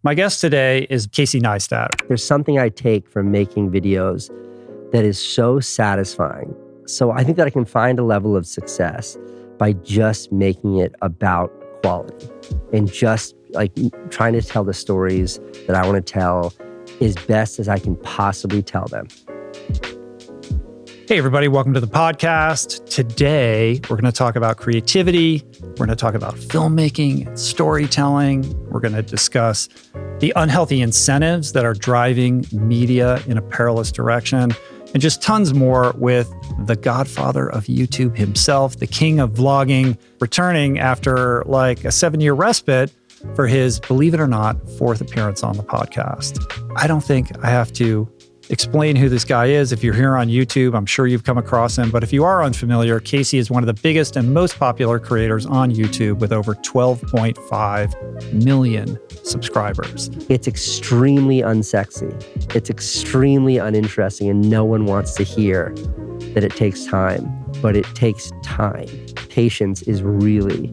My guest today is Casey Neistat. There's something I take from making videos that is so satisfying. So I think that I can find a level of success by just making it about quality and just like trying to tell the stories that I want to tell as best as I can possibly tell them. Hey, everybody, welcome to the podcast. Today, we're going to talk about creativity. We're going to talk about filmmaking, storytelling. We're going to discuss the unhealthy incentives that are driving media in a perilous direction, and just tons more with the godfather of YouTube himself, the king of vlogging, returning after like a 7-year respite for his, believe it or not, 4th appearance on the podcast. I don't think I have to explain who this guy is. If you're here on YouTube, I'm sure you've come across him. But if you are unfamiliar, Casey is one of the biggest and most popular creators on YouTube with over 12.5 million subscribers. It's extremely unsexy. It's extremely uninteresting, and no one wants to hear that it takes time, but it takes time. Patience is really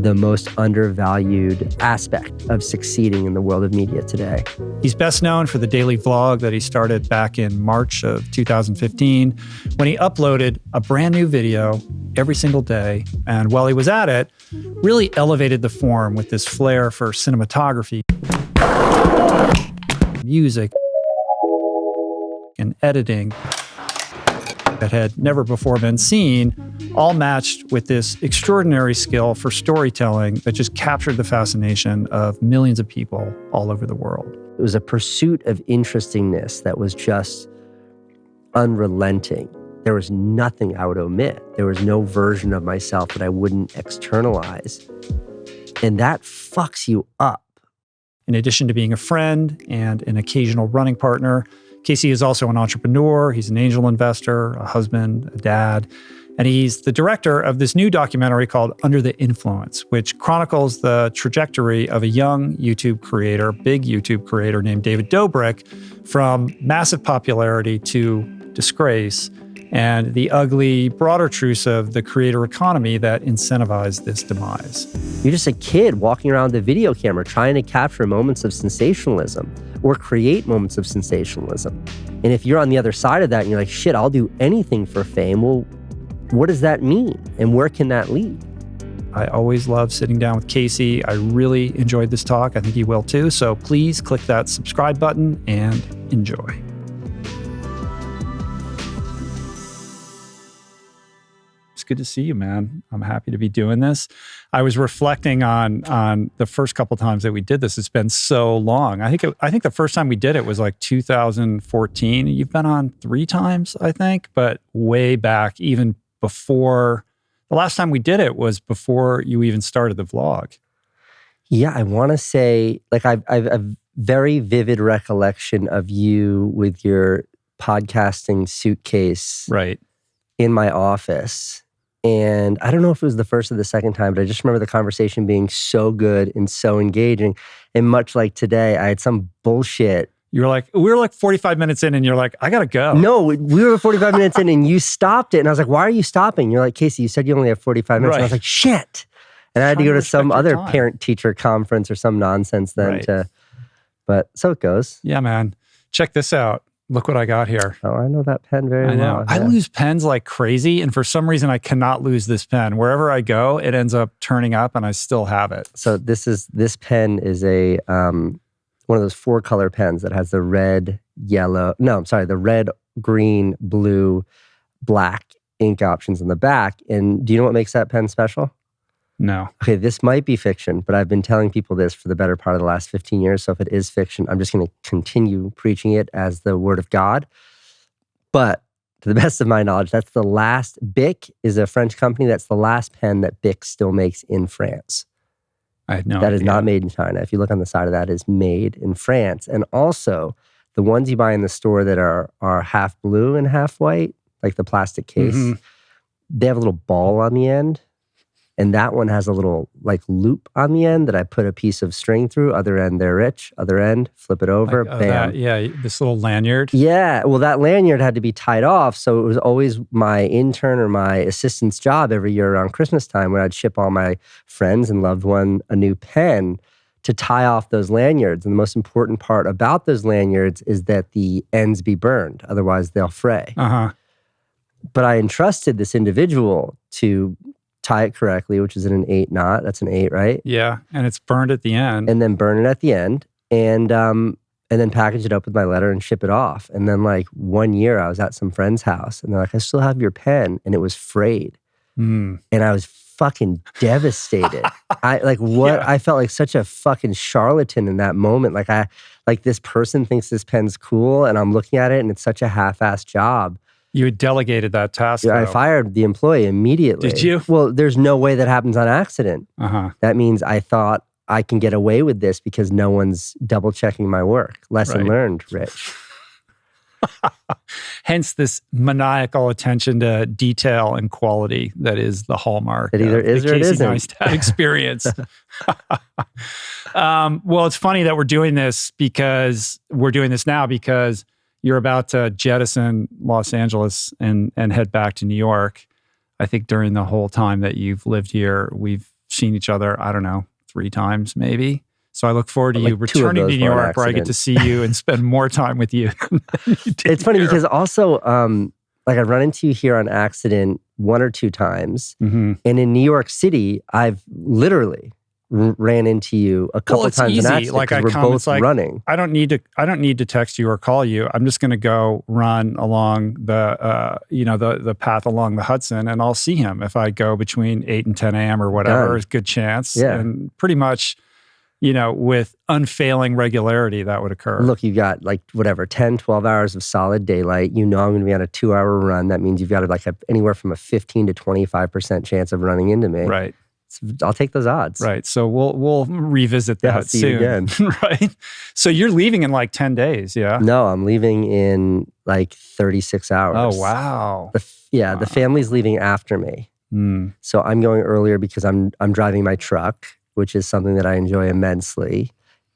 the most undervalued aspect of succeeding in the world of media today. He's best known for the daily vlog that he started back in March of 2015, when he uploaded a brand new video every single day. And while he was at it, really elevated the form with this flair for cinematography, music, and editing that had never before been seen, all matched with this extraordinary skill for storytelling that just captured the fascination of millions of people all over the world. It was a pursuit of interestingness that was just unrelenting. There was nothing I would omit. There was no version of myself that I wouldn't externalize. And that fucks you up. In addition to being a friend and an occasional running partner, Casey is also an entrepreneur. He's an angel investor, a husband, a dad, and he's the director of this new documentary called Under the Influence, which chronicles the trajectory of a young YouTube creator, big YouTube creator named David Dobrik, from massive popularity to disgrace, and the ugly, broader truths of the creator economy that incentivize this demise. You're just a kid walking around with a video camera trying to capture moments of sensationalism or create moments of sensationalism. And if you're on the other side of that and you're like, shit, I'll do anything for fame, well, what does that mean? And where can that lead? I always love sitting down with Casey. I really enjoyed this talk. I think you will too. So please click that subscribe button and enjoy. It's good to see you, man. I'm happy to be doing this. I was reflecting on the first couple times that we did this. It's been so long. I think the first time we did it was like 2014. You've been on 3 times, I think, but way back, even before the last time we did it was before you even started the vlog. Yeah, I want to say, like, I've a very vivid recollection of you with your podcasting suitcase, right, in my office. And I don't know if it was the first or the second time, but I just remember the conversation being so good and so engaging. And much like today, I had some bullshit. We were like 45 minutes in and you're like, I gotta go. No, we were 45 minutes in and you stopped it. And I was like, why are you stopping? You're like, Casey, you said you only have 45 minutes. Right. And I was like, shit. And I had to go to some other parent-teacher conference or some nonsense then but so it goes. Yeah, man. Check this out. Look what I got here. Oh, I know that pen very well. Yeah. I lose pens like crazy, and for some reason, I cannot lose this pen. Wherever I go, it ends up turning up, and I still have it. So this pen is a one of those 4-color pens that has the red, the red, green, blue, black ink options in the back. And do you know what makes that pen special? No. Okay, this might be fiction, but I've been telling people this for the better part of the last 15 years. So if it is fiction, I'm just going to continue preaching it as the word of God. But to the best of my knowledge, that's the last. Bic is a French company. That's the last pen that Bic still makes in France. I had no idea. That is not made in China. If you look on the side of that, is made in France. And also, the ones you buy in the store that are half blue and half white, like the plastic case, they have a little ball on the end. And that one has a little like loop on the end that I put a piece of string through. Other end, they're rich. Other end, flip it over, bam. This little lanyard. Yeah, well, that lanyard had to be tied off. So it was always my intern or my assistant's job every year around Christmas time when I'd ship all my friends and loved one a new pen to tie off those lanyards. And the most important part about those lanyards is that the ends be burned. Otherwise, they'll fray. But I entrusted this individual to tie it correctly, which is in an 8 knot. That's an 8, right? Yeah, and it's burned at the end. And then burn it at the end. And then package it up with my letter and ship it off. And then like 1 year, I was at some friend's house and they're like, I still have your pen. And it was frayed. And I was fucking devastated. I felt like such a fucking charlatan in that moment. Like this person thinks this pen's cool and I'm looking at it and it's such a half-assed job. You had delegated that task. I fired the employee immediately. Did you? Well, there's no way that happens on accident. That means I thought I can get away with this because no one's double checking my work. Lesson learned, Rich. Hence this maniacal attention to detail and quality that is the hallmark. It either is or it isn't. Neistat experience. Well, it's funny that we're doing this now because you're about to jettison Los Angeles and head back to New York. I think during the whole time that you've lived here, we've seen each other, I don't know, 3 times maybe. So I look forward to you returning to New York where I get to see you and spend more time with you. It's funny because also, I've run into you here on accident 1 or 2 times. And in New York City, I've literally ran into you a couple times on accident because we're both running. I don't need to text you or call you. I'm just going to go run along the path along the Hudson, and I'll see him if I go between 8 and 10 a.m. or whatever. There's a good chance, and pretty much, with unfailing regularity, that would occur. Look, you've got 10, 12 hours of solid daylight. I'm going to be on a 2-hour run. That means you've got anywhere from a 15 to 25% chance of running into me. Right. I'll take those odds. Right. So we'll revisit that see soon. You again. Right. So you're leaving in 10 days, yeah? No, I'm leaving in 36 hours. Oh, wow. The family's leaving after me. So I'm going earlier because I'm driving my truck, which is something that I enjoy immensely.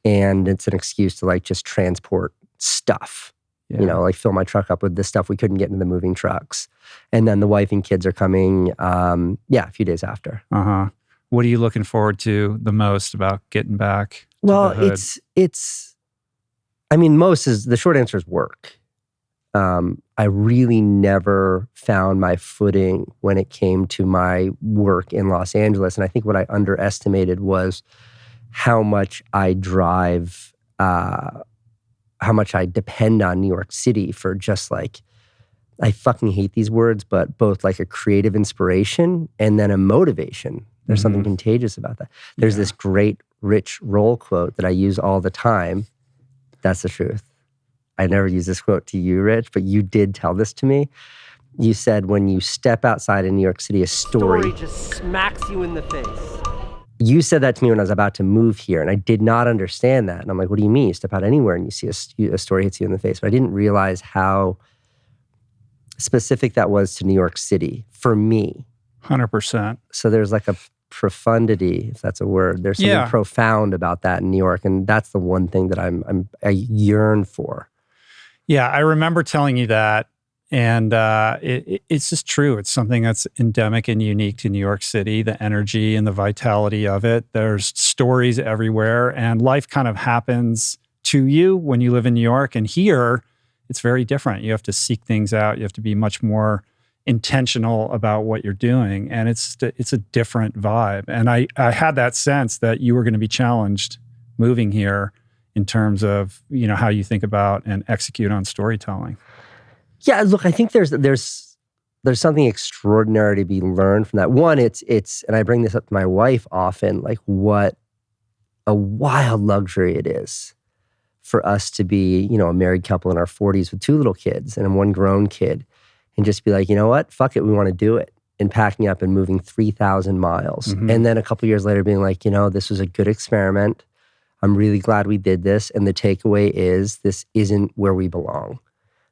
And it's an excuse to just transport stuff. Yeah. Fill my truck up with the stuff we couldn't get into the moving trucks. And then the wife and kids are coming, a few days after. What are you looking forward to the most about getting back to the hood? The short answer is work. I really never found my footing when it came to my work in Los Angeles. And I think what I underestimated was how much I drive, how much I depend on New York City for just I fucking hate these words, but both a creative inspiration and then a motivation. There's something contagious about that. There's this great Rich Roll quote that I use all the time. That's the truth. I never use this quote to you, Rich, but you did tell this to me. You said, when you step outside in New York City, a story just smacks you in the face. You said that to me when I was about to move here, and I did not understand that. And I'm like, what do you mean? You step out anywhere and you see a story hits you in the face. But I didn't realize how specific that was to New York City for me. 100%. So there's a profundity, if that's a word. There's something profound about that in New York, and that's the one thing that I yearn for. Yeah, I remember telling you that, and it's just true. It's something that's endemic and unique to New York City, the energy and the vitality of it. There's stories everywhere, and life kind of happens to you when you live in New York. And here, it's very different. You have to seek things out. You have to be much more intentional about what you're doing, and it's a different vibe. And I had that sense that you were going to be challenged moving here in terms of how you think about and execute on storytelling. Yeah, look, I think there's something extraordinary to be learned from that. One, it's and I bring this up to my wife often, what a wild luxury it is for us to be a married couple in our 40s with 2 little kids and 1 grown kid. And just be like, you know what? Fuck it, we want to do it. And packing up and moving 3,000 miles. And then a couple years later being like, this was a good experiment. I'm really glad we did this. And the takeaway is this isn't where we belong.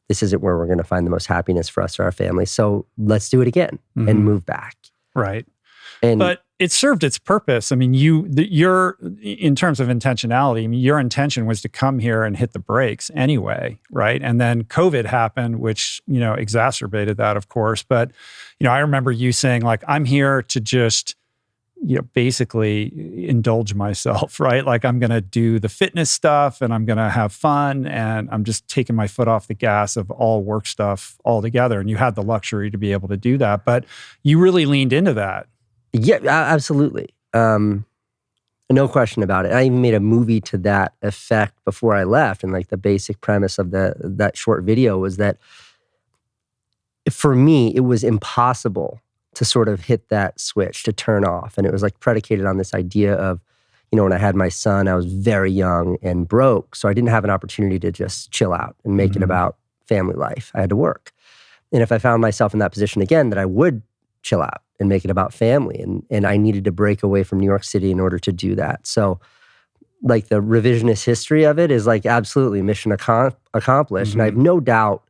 This isn't where we're going to find the most happiness for us or our family. So let's do it again and move back. Right. But it served its purpose. I mean, you're in terms of intentionality, your intention was to come here and hit the brakes anyway, right? And then COVID happened, which, exacerbated that, of course. But, I remember you saying I'm here to just basically indulge myself, right? Like I'm going to do the fitness stuff and I'm going to have fun and I'm just taking my foot off the gas of all work stuff altogether. And you had the luxury to be able to do that, but you really leaned into that. Yeah, absolutely. No question about it. I even made a movie to that effect before I left. And like the basic premise of that short video was that for me, it was impossible to sort of hit that switch, to turn off. And it was like predicated on this idea of, when I had my son, I was very young and broke. So I didn't have an opportunity to just chill out and make it about family life. I had to work. And if I found myself in that position again, that I would chill out and make it about family. And I needed to break away from New York City in order to do that. So like the revisionist history of it is like absolutely mission accomplished. And I have no doubt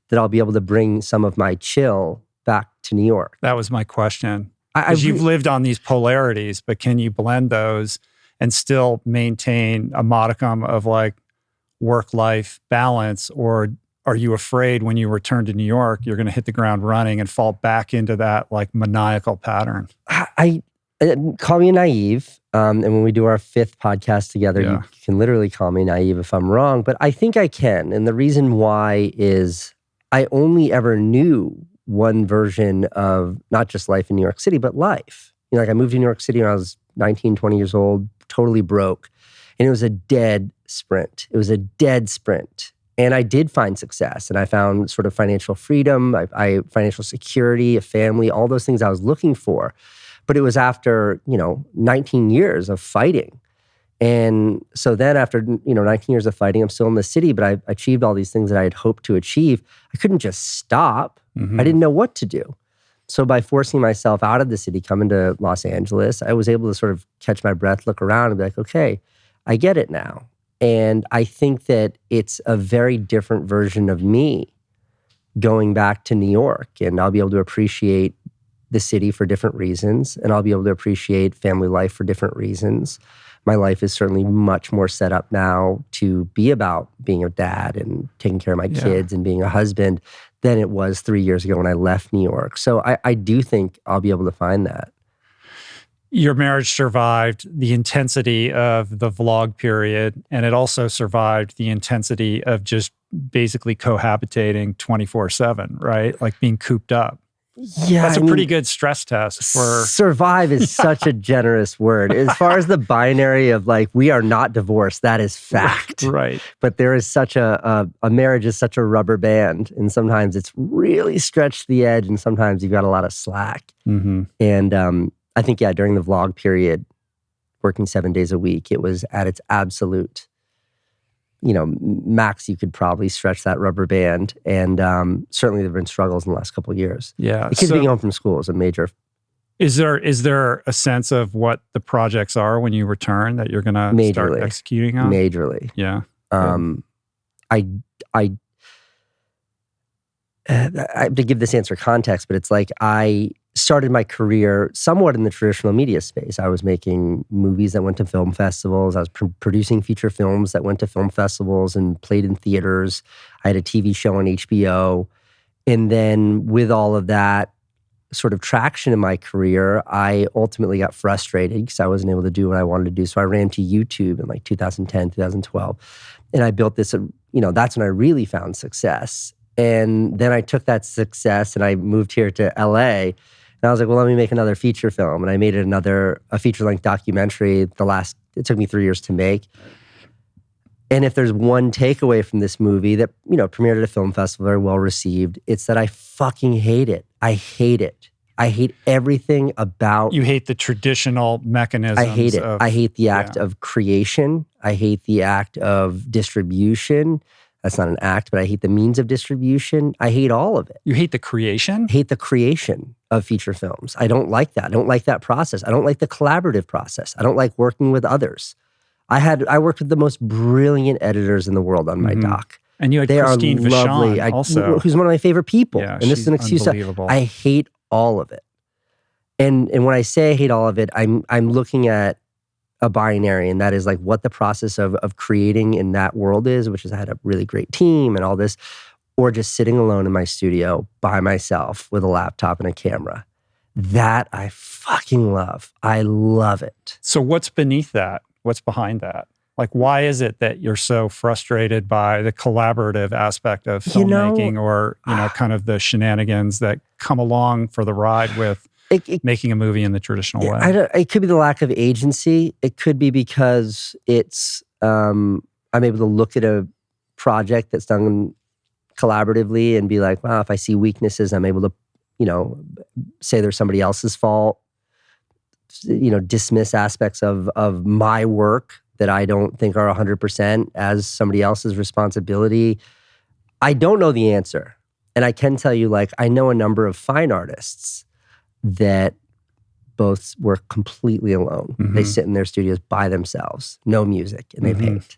that I'll be able to bring some of my chill back to New York. That was my question. Because you've lived on these polarities, but can you blend those and still maintain a modicum of like work-life balance? Or are you afraid when you return to New York, you're going to hit the ground running and fall back into that like maniacal pattern? I call me naive. And when we do our 5th podcast together, you can literally call me naive if I'm wrong, but I think I can. And the reason why is I only ever knew one version of not just life in New York City, but life. Like I moved to New York City when I was 19, 20 years old, totally broke. And it was a dead sprint. It was a dead sprint. And I did find success. And I found sort of financial freedom, financial security, a family, all those things I was looking for. But it was after, 19 years of fighting. And so then after, 19 years of fighting, I'm still in the city, but I achieved all these things that I had hoped to achieve. I couldn't just stop. I didn't know what to do. So by forcing myself out of the city, coming to Los Angeles, I was able to sort of catch my breath, look around and be like, okay, I get it now. And I think that it's a very different version of me going back to New York. And I'll be able to appreciate the city for different reasons. And I'll be able to appreciate family life for different reasons. My life is certainly much more set up now to be about being a dad and taking care of my kids and being a husband than it was 3 years ago when I left New York. So I do think I'll be able to find that. Your marriage survived the intensity of the vlog period, and it also survived the intensity of just basically cohabitating 24/7, right? Like being cooped up. Yeah, that's a pretty good stress test for... Survive is such a generous word. As far as the binary of like, we are not divorced, that is fact. Right. But there is such a marriage is such a rubber band. And sometimes it's really stretched to the edge and sometimes you've got a lot of slack. And I think, during the vlog period, working 7 days a week, it was at its absolute, max. You could probably stretch that rubber band. And certainly there have been struggles in the last couple of years. Yeah. The kids being home from school is a major. Is there a sense of what the projects are when you return that you're going to start executing on? Majorly. Yeah. I have to give this answer context, but it's like I started my career somewhat in the traditional media space. I was making movies that went to film festivals. I was producing feature films that went to film festivals and played in theaters. I had a TV show on HBO. And then with all of that sort of traction in my career, I ultimately got frustrated because I wasn't able to do what I wanted to do. So I ran to YouTube in like 2010, 2012. And I built this, that's when I really found success. And then I took that success and I moved here to LA. And I was like, well, let me make another feature film. And I made a feature-length documentary. It took me 3 years to make. And if there's one takeaway from this movie that, premiered at a film festival, very well received, it's that I fucking hate it. I hate it. I hate everything about... You hate the traditional mechanisms. I hate it. I hate the act of creation. I hate the act of distribution. That's not an act, but I hate the means of distribution. I hate all of it. You hate the creation? I hate the creation of feature films. I don't like that. I don't like that process. I don't like the collaborative process. I don't like working with others. I worked with the most brilliant editors in the world on my doc. And you had Christine Vachon also. Who's one of my favorite people. Yeah, and this is an excuse. I hate all of it. And when I say I hate all of it, I'm looking at a binary, and that is like what the process of creating in that world is, which is I had a really great team and all this, or just sitting alone in my studio by myself with a laptop and a camera. That I fucking love. I love it. So what's beneath that? What's behind that? Like, why is it that you're so frustrated by the collaborative aspect of filmmaking, or kind of the shenanigans that come along for the ride with making a movie in the traditional way? It could be the lack of agency. It could be because it's I'm able to look at a project that's done collaboratively and be like, wow, if I see weaknesses, I'm able to, say there's somebody else's fault, dismiss aspects of my work that I don't think are 100% as somebody else's responsibility. I don't know the answer. And I can tell you, I know a number of fine artists that both work completely alone. Mm-hmm. They sit in their studios by themselves, no music, and they paint.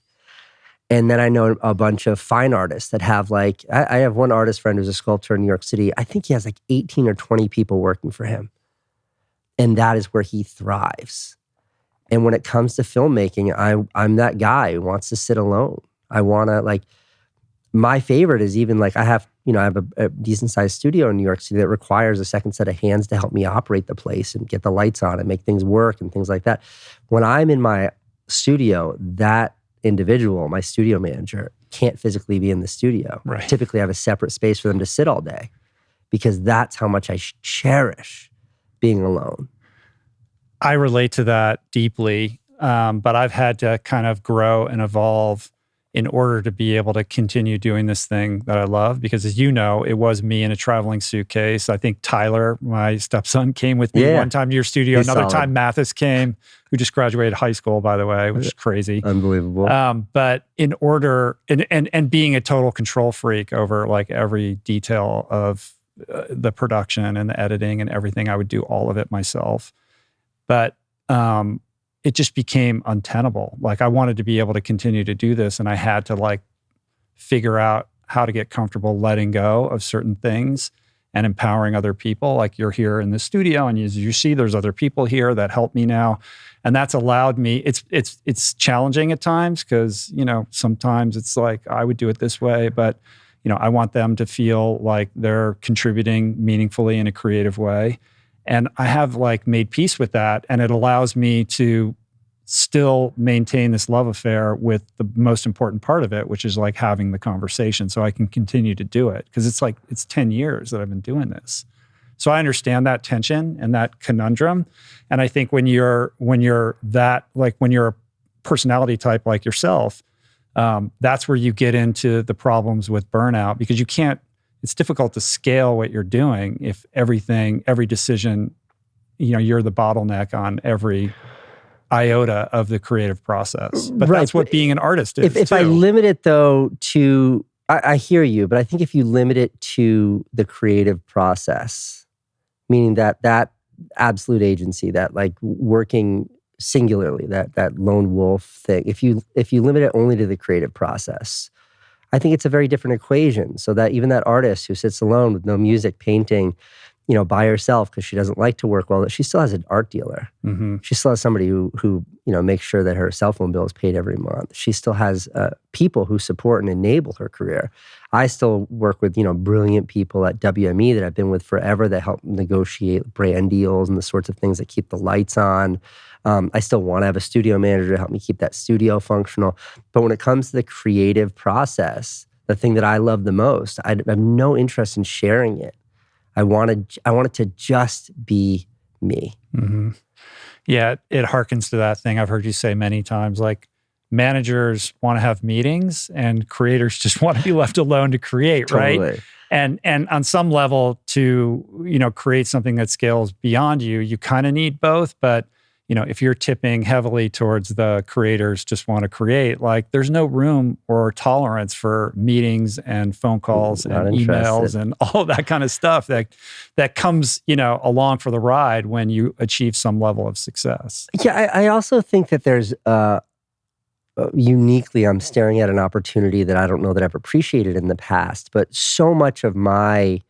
And then I know a bunch of fine artists that have I have one artist friend who's a sculptor in New York City. I think he has 18 or 20 people working for him. And that is where he thrives. And when it comes to filmmaking, I'm that guy who wants to sit alone. I want to my favorite is even I have a decent sized studio in New York City that requires a second set of hands to help me operate the place and get the lights on and make things work and things like that. When I'm in my studio, that individual, my studio manager, can't physically be in the studio. Right. Typically I have a separate space for them to sit all day because that's how much I cherish being alone. I relate to that deeply, but I've had to kind of grow and evolve in order to be able to continue doing this thing that I love. Because as you know, it was me in a traveling suitcase. I think Tyler, my stepson, came with me one time to your studio. He's Another solid. time Mathis came, who just graduated high school, by the way, which is crazy. Unbelievable. But in order, and being a total control freak over every detail of the production and the editing and everything, I would do all of it myself. But it just became untenable. I wanted to be able to continue to do this, and I had to figure out how to get comfortable letting go of certain things and empowering other people. You're here in the studio, and as you see, there's other people here that help me now, and that's allowed me. It's challenging at times because sometimes it's I would do it this way, but I want them to feel like they're contributing meaningfully in a creative way. And I have made peace with that, and it allows me to still maintain this love affair with the most important part of it, which is having the conversation, so I can continue to do it. Because it's 10 years that I've been doing this. So I understand that tension and that conundrum. And I think when you're that, when you're a personality type like yourself, that's where you get into the problems with burnout, because it's difficult to scale what you're doing if every decision, you're the bottleneck on every iota of the creative process. But that's what being an artist is. If I limit it though to, I hear you, but I think if you limit it to the creative process, meaning that absolute agency, that working singularly, that lone wolf thing, if you limit it only to the creative process, I think it's a very different equation. So that even that artist who sits alone with no music, painting, by herself because she doesn't like to work well, she still has an art dealer. Mm-hmm. She still has somebody who makes sure that her cell phone bill is paid every month. She still has people who support and enable her career. I still work with brilliant people at WME that I've been with forever that help negotiate brand deals and the sorts of things that keep the lights on. I still want to have a studio manager to help me keep that studio functional. But when it comes to the creative process, the thing that I love the most, I have no interest in sharing it. I want it to just be me. Mm-hmm. Yeah, it harkens to that thing I've heard you say many times, managers want to have meetings and creators just want to be left alone to create, Totally. Right? And on some level to, create something that scales beyond you kind of need both. But, if you're tipping heavily towards the creators just want to create, there's no room or tolerance for meetings and phone calls and emails and all that kind of stuff that comes, along for the ride when you achieve some level of success. Yeah, I also think that there's uniquely, I'm staring at an opportunity that I don't know that I've appreciated in the past, but so much of my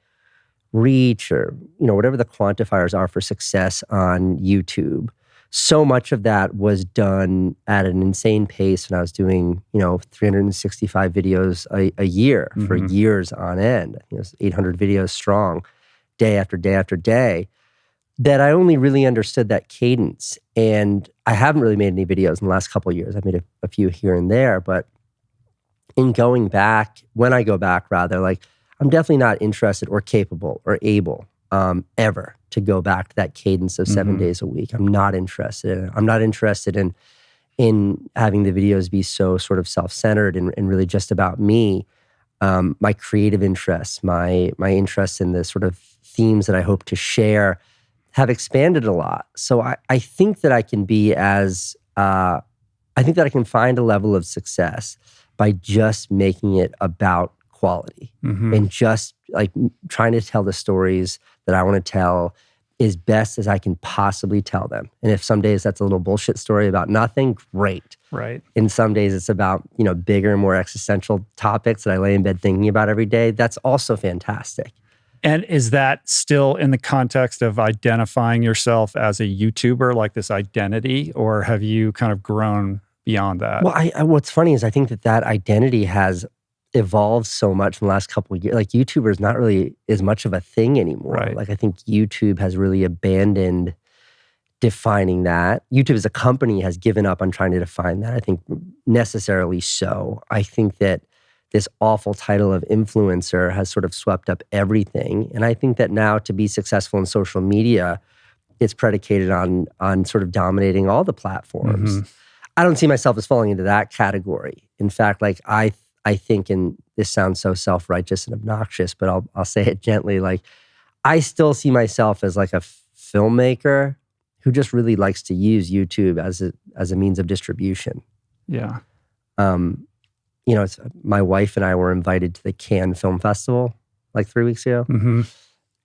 reach or, whatever the quantifiers are for success on YouTube, so much of that was done at an insane pace when I was doing, 365 videos a year for years on end. It was 800 videos strong, day after day after day. that I only really understood that cadence. And I haven't really made any videos in the last couple of years. I've made a few here and there, but in going back, when I go back rather, like I'm definitely not interested or capable or able ever to go back to that cadence of 7 days a week. I'm not interested in it. I'm not interested in having the videos be so sort of self-centered and really just about me. My creative interests, my interests in the sort of themes that I hope to share have expanded a lot. So I think that I can be I think that I can find a level of success by just making it about quality and just like trying to tell the stories that I want to tell as best as I can possibly tell them. And if some days that's a little bullshit story about nothing, great. Right. And some days it's about, bigger, more existential topics that I lay in bed thinking about every day. That's also fantastic. And is that still in the context of identifying yourself as a YouTuber, like this identity, or have you kind of grown beyond that? Well, what's funny is I think that identity has evolved so much in the last couple of years. Like YouTuber is not really as much of a thing anymore. Right. Like I think YouTube has really abandoned defining that. YouTube as a company has given up on trying to define that. I think necessarily so. I think that this awful title of influencer has sort of swept up everything. And I think that now to be successful in social media, it's predicated on sort of dominating all the platforms. I don't see myself as falling into that category. In fact, like I think, and this sounds so self-righteous and obnoxious, but I'll say it gently, like I still see myself as like a filmmaker who just really likes to use YouTube as a means of distribution. Yeah. My wife and I were invited to the Cannes Film Festival like 3 weeks ago.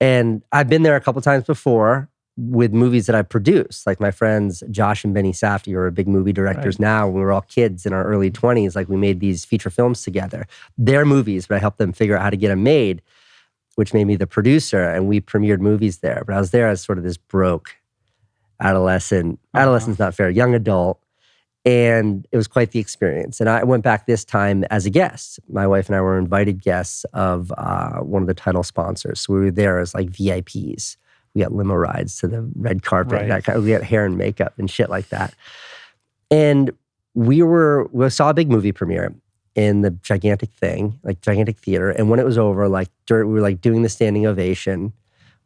And I've been there a couple times before with movies that I produced. Like my friends Josh and Benny Safdie are big movie directors now. We were all kids in our early 20s. Like we made these feature films together. They're movies, but I helped them figure out how to get them made, which made me the producer. And we premiered movies there. But I was there as sort of this broke adolescent. Adolescent's not fair. Young adult. And it was quite the experience. And I went back this time as a guest. My wife and I were invited guests of one of the title sponsors. So we were there as like VIPs. We got limo rides to the red carpet. Right. We got hair and makeup and shit like that. And we saw a big movie premiere in the gigantic theater. And when it was over, we were like doing the standing ovation,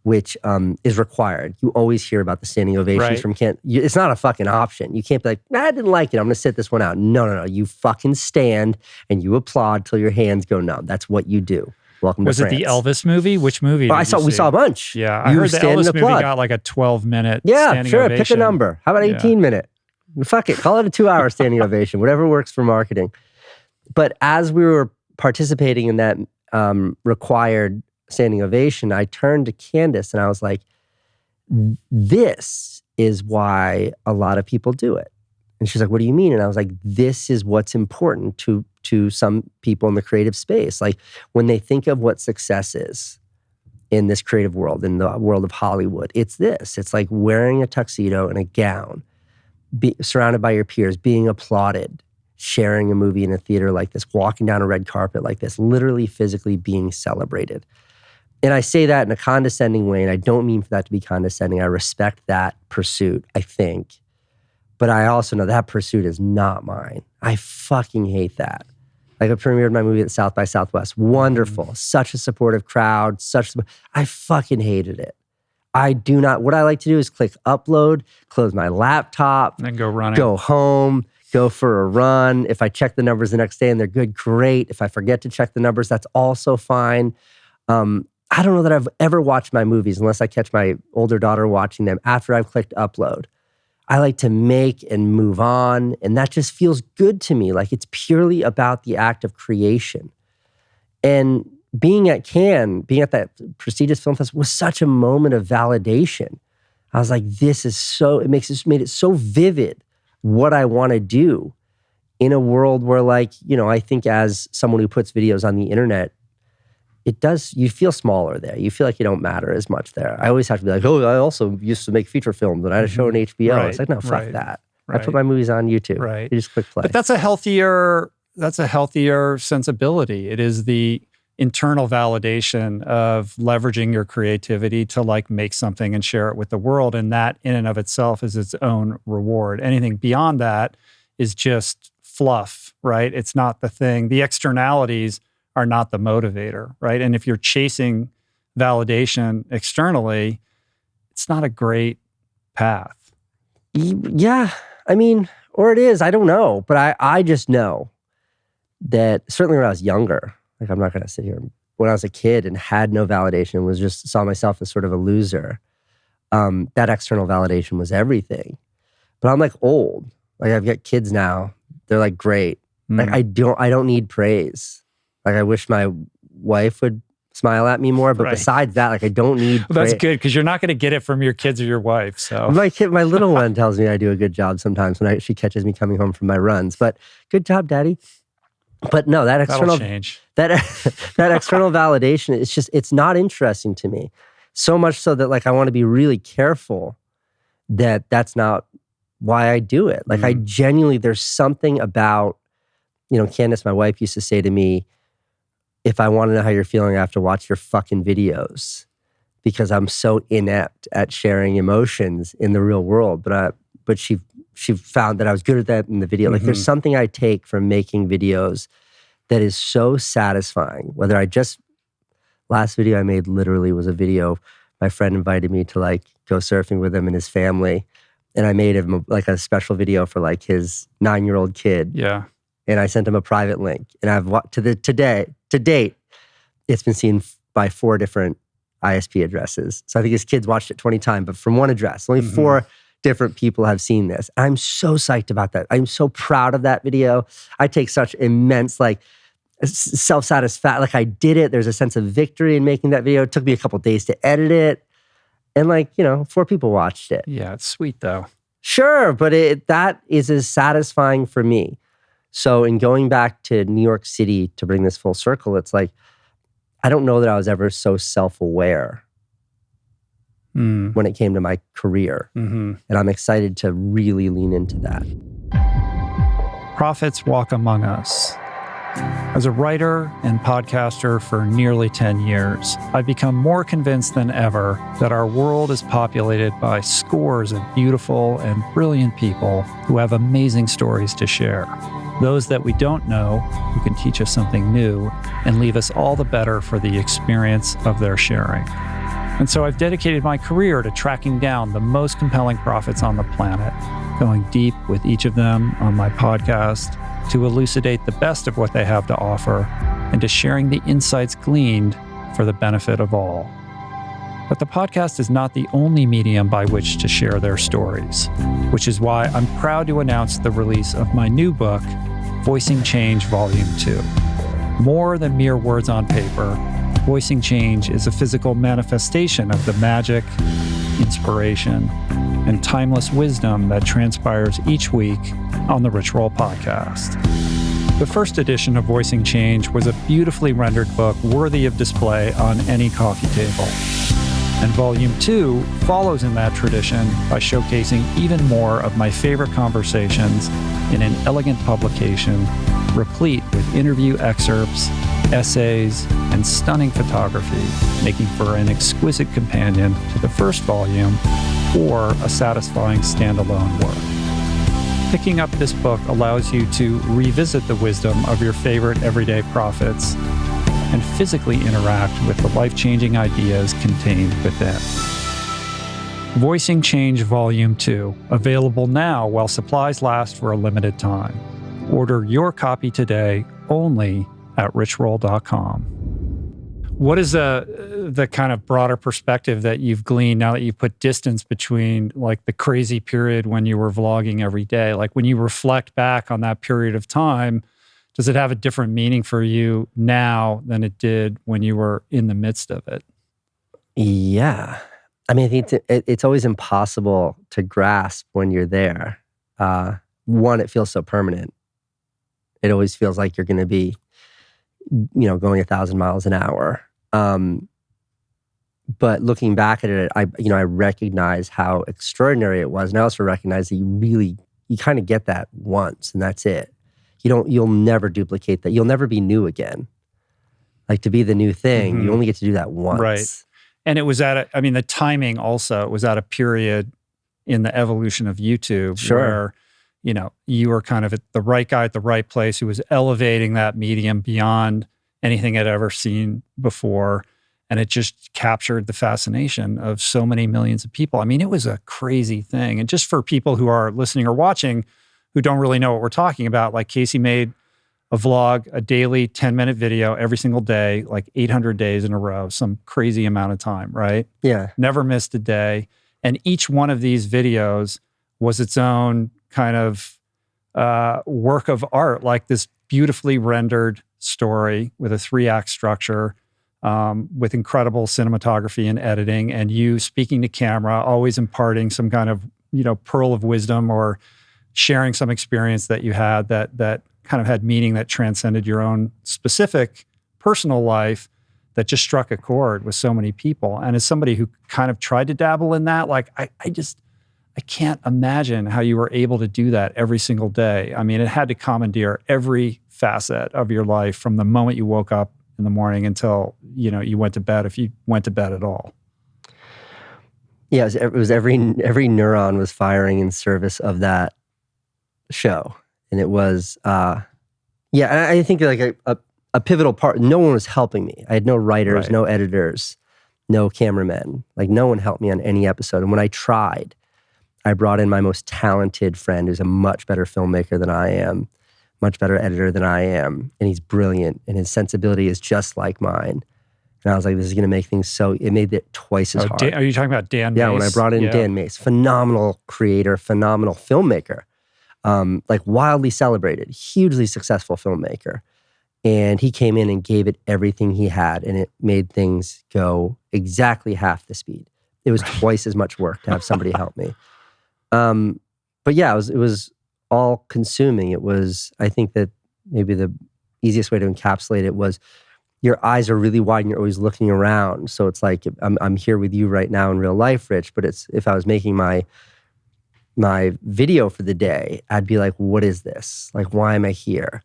which is required. You always hear about the standing ovations from Cannes. It's not a fucking option. You can't be like, I didn't like it. I'm going to sit this one out. No. You fucking stand and you applaud till your hands go numb. That's what you do. Welcome to France. Was it the Elvis movie? Which movie? We saw a bunch. Yeah, I heard the Elvis movie got like a 12-minute standing ovation. Pick a number. How about 18-minute? Fuck it. Call it a 2-hour standing ovation. Whatever works for marketing. But as we were participating in that required standing ovation, I turned to Candace and I was like, this is why a lot of people do it. And she's like, what do you mean? And I was like, this is what's important to some people in the creative space. Like when they think of what success is in this creative world, in the world of Hollywood, it's this. It's like wearing a tuxedo and a gown, surrounded by your peers, being applauded, sharing a movie in a theater like this, walking down a red carpet like this, literally physically being celebrated. And I say that in a condescending way, and I don't mean for that to be condescending. I respect that pursuit, I think. But I also know that pursuit is not mine. I fucking hate that. Like I premiered my movie at South by Southwest. Wonderful. Such a supportive crowd. I fucking hated it. I do not. What I like to do is click upload, close my laptop. And go running. Go home, go for a run. If I check the numbers the next day and they're good, great. If I forget to check the numbers, that's also fine. I don't know that I've ever watched my movies unless I catch my older daughter watching them after I've clicked upload. I like to make and move on, and that just feels good to me. Like it's purely about the act of creation. And being at Cannes, being at that prestigious film festival was such a moment of validation. I was like, this is so, made it so vivid what I want to do in a world where I think as someone who puts videos on the internet, you feel smaller there. You feel like you don't matter as much there. I always have to be like, I also used to make feature films and I had a show on HBO. Right, it's like, no, fuck that. Right. I put my movies on YouTube. Right. You just click play. But that's a healthier sensibility. It is internal validation of leveraging your creativity to like make something and share it with the world. And that in and of itself is its own reward. Anything beyond that is just fluff, right? It's not the thing. The externalities are not the motivator, right? And if you're chasing validation externally, it's not a great path. Yeah. I mean, or it is, I don't know. But I just know that certainly when I was younger, like I'm not going to sit here, when I was a kid and had no validation, was just saw myself as sort of a loser, that external validation was everything. But I'm like old. Like I've got kids now. They're like great. Like I don't need praise. Like I wish my wife would smile at me more. But besides that, like I don't need praise. That's good because you're not going to get it from your kids or your wife. So my little one tells me I do a good job sometimes when she catches me coming home from my runs. But good job, Daddy. But no, that external change. that external validation, it's not interesting to me. So much so that like I want to be really careful that that's not why I do it. Like I genuinely, there's something about, Candace, my wife, used to say to me, if I want to know how you're feeling, I have to watch your fucking videos because I'm so inept at sharing emotions in the real world. But she found that I was good at that in the video. Like there's something I take from making videos that is so satisfying. Last video I made literally was a video. My friend invited me to like go surfing with him and his family. And I made him like a special video for like his 9-year-old kid. Yeah. And I sent him a private link. And I've to date, it's been seen by 4 different ISP addresses. So I think his kids watched it 20 times, but from one address. Only 4 different people have seen this. I'm so psyched about that. I'm so proud of that video. I take such immense like self-satisfaction. Like I did it. There's a sense of victory in making that video. It took me a couple days to edit it. And like, 4 people watched it. Yeah, it's sweet though. Sure, but that is as satisfying for me. So in going back to New York City to bring this full circle, it's like, I don't know that I was ever so self-aware when it came to my career. And I'm excited to really lean into that. Prophets walk among us. As a writer and podcaster for nearly 10 years, I've become more convinced than ever that our world is populated by scores of beautiful and brilliant people who have amazing stories to share. Those that we don't know, who can teach us something new and leave us all the better for the experience of their sharing. And so I've dedicated my career to tracking down the most compelling prophets on the planet, going deep with each of them on my podcast to elucidate the best of what they have to offer and to sharing the insights gleaned for the benefit of all. But the podcast is not the only medium by which to share their stories, which is why I'm proud to announce the release of my new book, Voicing Change Volume 2. More than mere words on paper, Voicing Change is a physical manifestation of the magic, inspiration, and timeless wisdom that transpires each week on the Rich Roll podcast. The first edition of Voicing Change was a beautifully rendered book worthy of display on any coffee table. And Volume 2 follows in that tradition by showcasing even more of my favorite conversations in an elegant publication replete with interview excerpts, essays, and stunning photography, making for an exquisite companion to the first volume or a satisfying standalone work. Picking up this book allows you to revisit the wisdom of your favorite everyday prophets and physically interact with the life-changing ideas contained within. Voicing Change Volume 2, available now while supplies last for a limited time. Order your copy today only at richroll.com. What is the kind of broader perspective that you've gleaned now that you've put distance between like the crazy period when you were vlogging every day? Like when you reflect back on that period of time, does it have a different meaning for you now than it did when you were in the midst of it? Yeah. I mean, I think it's always impossible to grasp when you're there. One, it feels so permanent. It always feels like you're going to be, going 1,000 miles an hour. But looking back at it, I recognize how extraordinary it was. And I also recognize that you kind of get that once and that's it. You'll never duplicate that. You'll never be new again. Like to be the new thing, you only get to do that once. Right. And it was the timing also, it was at a period in the evolution of YouTube where, you were kind of the right guy at the right place who was elevating that medium beyond anything I'd ever seen before. And it just captured the fascination of so many millions of people. I mean, it was a crazy thing. And just for people who are listening or watching who don't really know what we're talking about, like Casey made a vlog, a daily 10-minute video every single day, like 800 days in a row, some crazy amount of time, right? Yeah. Never missed a day. And each one of these videos was its own kind of work of art, like this beautifully rendered story with a 3-act structure, with incredible cinematography and editing, and you speaking to camera, always imparting some kind of, pearl of wisdom or sharing some experience that you had that kind of had meaning that transcended your own specific personal life, that just struck a chord with so many people. And as somebody who kind of tried to dabble in that, like I can't imagine how you were able to do that every single day. I mean, it had to commandeer every facet of your life from the moment you woke up in the morning until, you went to bed, if you went to bed at all. Yeah, it was every neuron was firing in service of that show. And it was, I think like a pivotal part, no one was helping me. I had no writers, Right. no editors, no cameramen. Like no one helped me on any episode. And when I tried, I brought in my most talented friend who's a much better filmmaker than I am, much better editor than I am. And he's brilliant and his sensibility is just like mine. And I was like, this is going to make things it made it twice as hard. Are you talking about Dan Mace? Yeah, when I brought in Dan Mace, phenomenal creator, phenomenal filmmaker, like wildly celebrated, hugely successful filmmaker. And he came in and gave it everything he had, and it made things go exactly half the speed. It was twice as much work to have somebody help me. But yeah, it was all consuming. It was, I think that maybe the easiest way to encapsulate it was your eyes are really wide and you're always looking around. So it's like, I'm here with you right now in real life, Rich, but it's, if I was making my video for the day, I'd be like, what is this? Like, why am I here?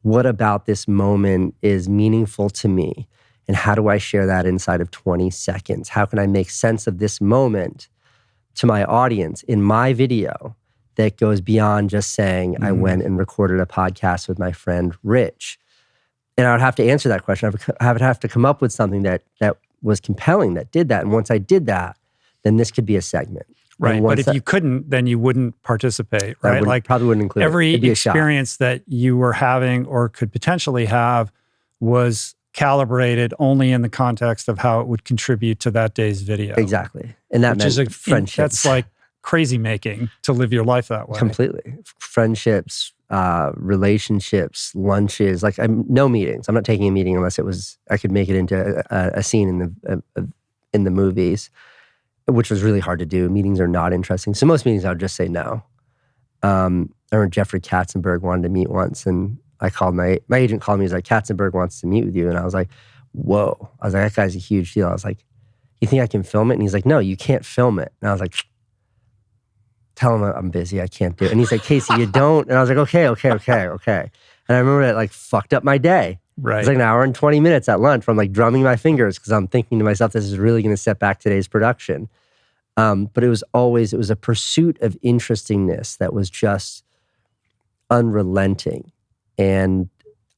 What about this moment is meaningful to me? And how do I share that inside of 20 seconds? How can I make sense of this moment to my audience in my video that goes beyond just saying, I went and recorded a podcast with my friend Rich? And I would have to answer that question. I would have to come up with something that was compelling, that did that. And once I did that, then this could be a segment. Right, but if you couldn't, then you wouldn't participate, right? Probably wouldn't include every experience that you were having or could potentially have was calibrated only in the context of how it would contribute to that day's video. Exactly. And that meant friendships. That's like crazy making to live your life that way. Completely. Friendships, relationships, lunches, like no meetings. I'm not taking a meeting unless I could make it into a scene in the movies, which was really hard to do. Meetings are not interesting. So most meetings I would just say no. I remember Jeffrey Katzenberg wanted to meet once, and I called my agent called me. He's like, Katzenberg wants to meet with you. And I was like, whoa. I was like, that guy's a huge deal. I was like, you think I can film it? And he's like, no, you can't film it. And I was like, tell him I'm busy. I can't do it. And he's like, Casey, you don't. And I was like, okay. And I remember it like fucked up my day. Right. It's like an hour and 20 minutes at lunch from like drumming my fingers because I'm thinking to myself, this is really going to set back today's production. But it was a pursuit of interestingness that was just unrelenting. And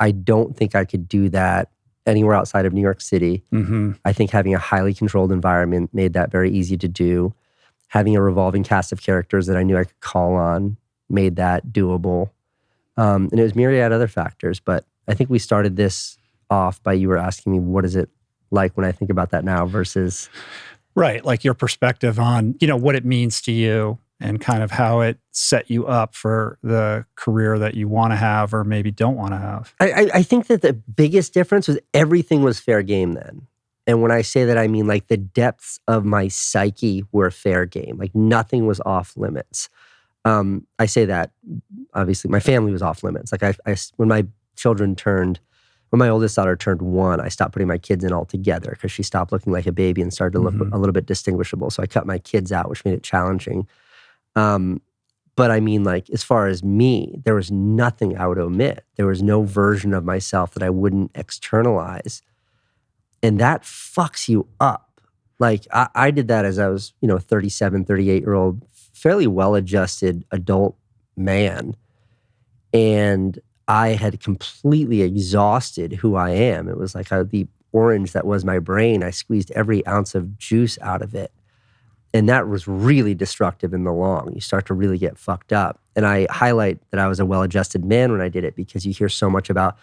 I don't think I could do that anywhere outside of New York City. Mm-hmm. I think having a highly controlled environment made that very easy to do. Having a revolving cast of characters that I knew I could call on made that doable. And it was myriad other factors, but I think we started this off by you were asking me, what is it like when I think about that now versus... Right, like your perspective on, what it means to you and kind of how it set you up for the career that you want to have or maybe don't want to have. I think that the biggest difference was everything was fair game then. And when I say that, I mean like the depths of my psyche were fair game. Like nothing was off limits. I say that, obviously, my family was off limits. Like when my oldest daughter turned 1, I stopped putting my kids in altogether because she stopped looking like a baby and started to look a little bit distinguishable. So I cut my kids out, which made it challenging. But I mean, like, as far as me, there was nothing I would omit. There was no version of myself that I wouldn't externalize. And that fucks you up. Like I did that as I was, 37, 38-year-old, fairly well-adjusted adult man. And I had completely exhausted who I am. It was like the orange that was my brain. I squeezed every ounce of juice out of it. And that was really destructive in the long. You start to really get fucked up. And I highlight that I was a well-adjusted man when I did it because you hear so much about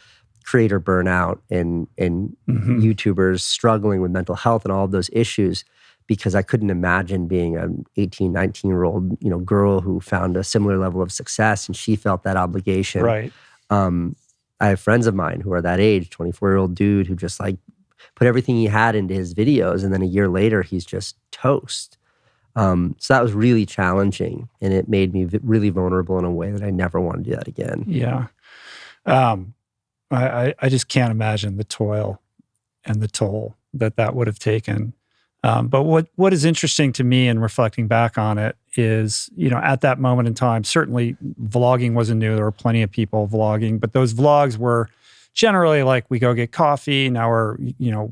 creator burnout and YouTubers struggling with mental health and all of those issues, because I couldn't imagine being an 18, 19-year-old, girl who found a similar level of success and she felt that obligation. Right. I have friends of mine who are that age, 24-year-old dude who just like put everything he had into his videos, and then a year later he's just toast. So that was really challenging, and it made me really vulnerable in a way that I never want to do that again. Yeah. I just can't imagine the toil and the toll that would have taken. But what is interesting to me in reflecting back on it is, at that moment in time, certainly vlogging wasn't new. There were plenty of people vlogging, but those vlogs were generally like, we go get coffee, now we're,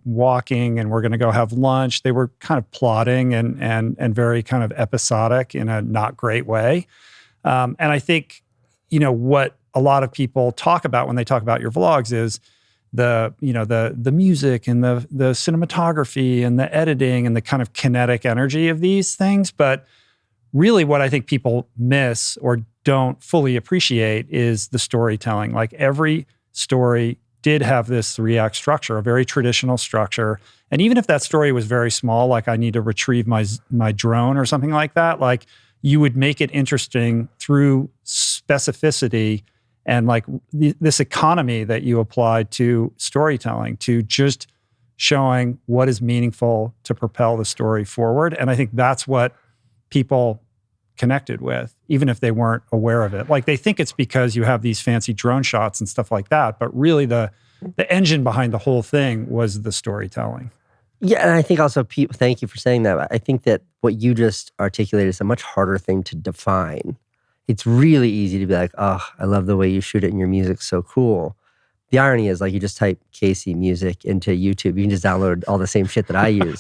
walking and we're going to go have lunch. They were kind of plodding and very kind of episodic in a not great way. And I think, what a lot of people talk about when they talk about your vlogs is the music and the cinematography and the editing and the kind of kinetic energy of these things. But really what I think people miss or don't fully appreciate is the storytelling. Like every story did have this 3-act structure, a very traditional structure. And even if that story was very small, like I need to retrieve my drone or something like that, like you would make it interesting through specificity and like this economy that you applied to storytelling, to just showing what is meaningful to propel the story forward. And I think that's what people connected with, even if they weren't aware of it. Like they think it's because you have these fancy drone shots and stuff like that, but really the engine behind the whole thing was the storytelling. Yeah, and I think also, thank you for saying that. I think that what you just articulated is a much harder thing to define. It's really easy to be like, oh, I love the way you shoot it and your music's so cool. The irony is like you just type Casey music into YouTube. You can just download all the same shit that I use.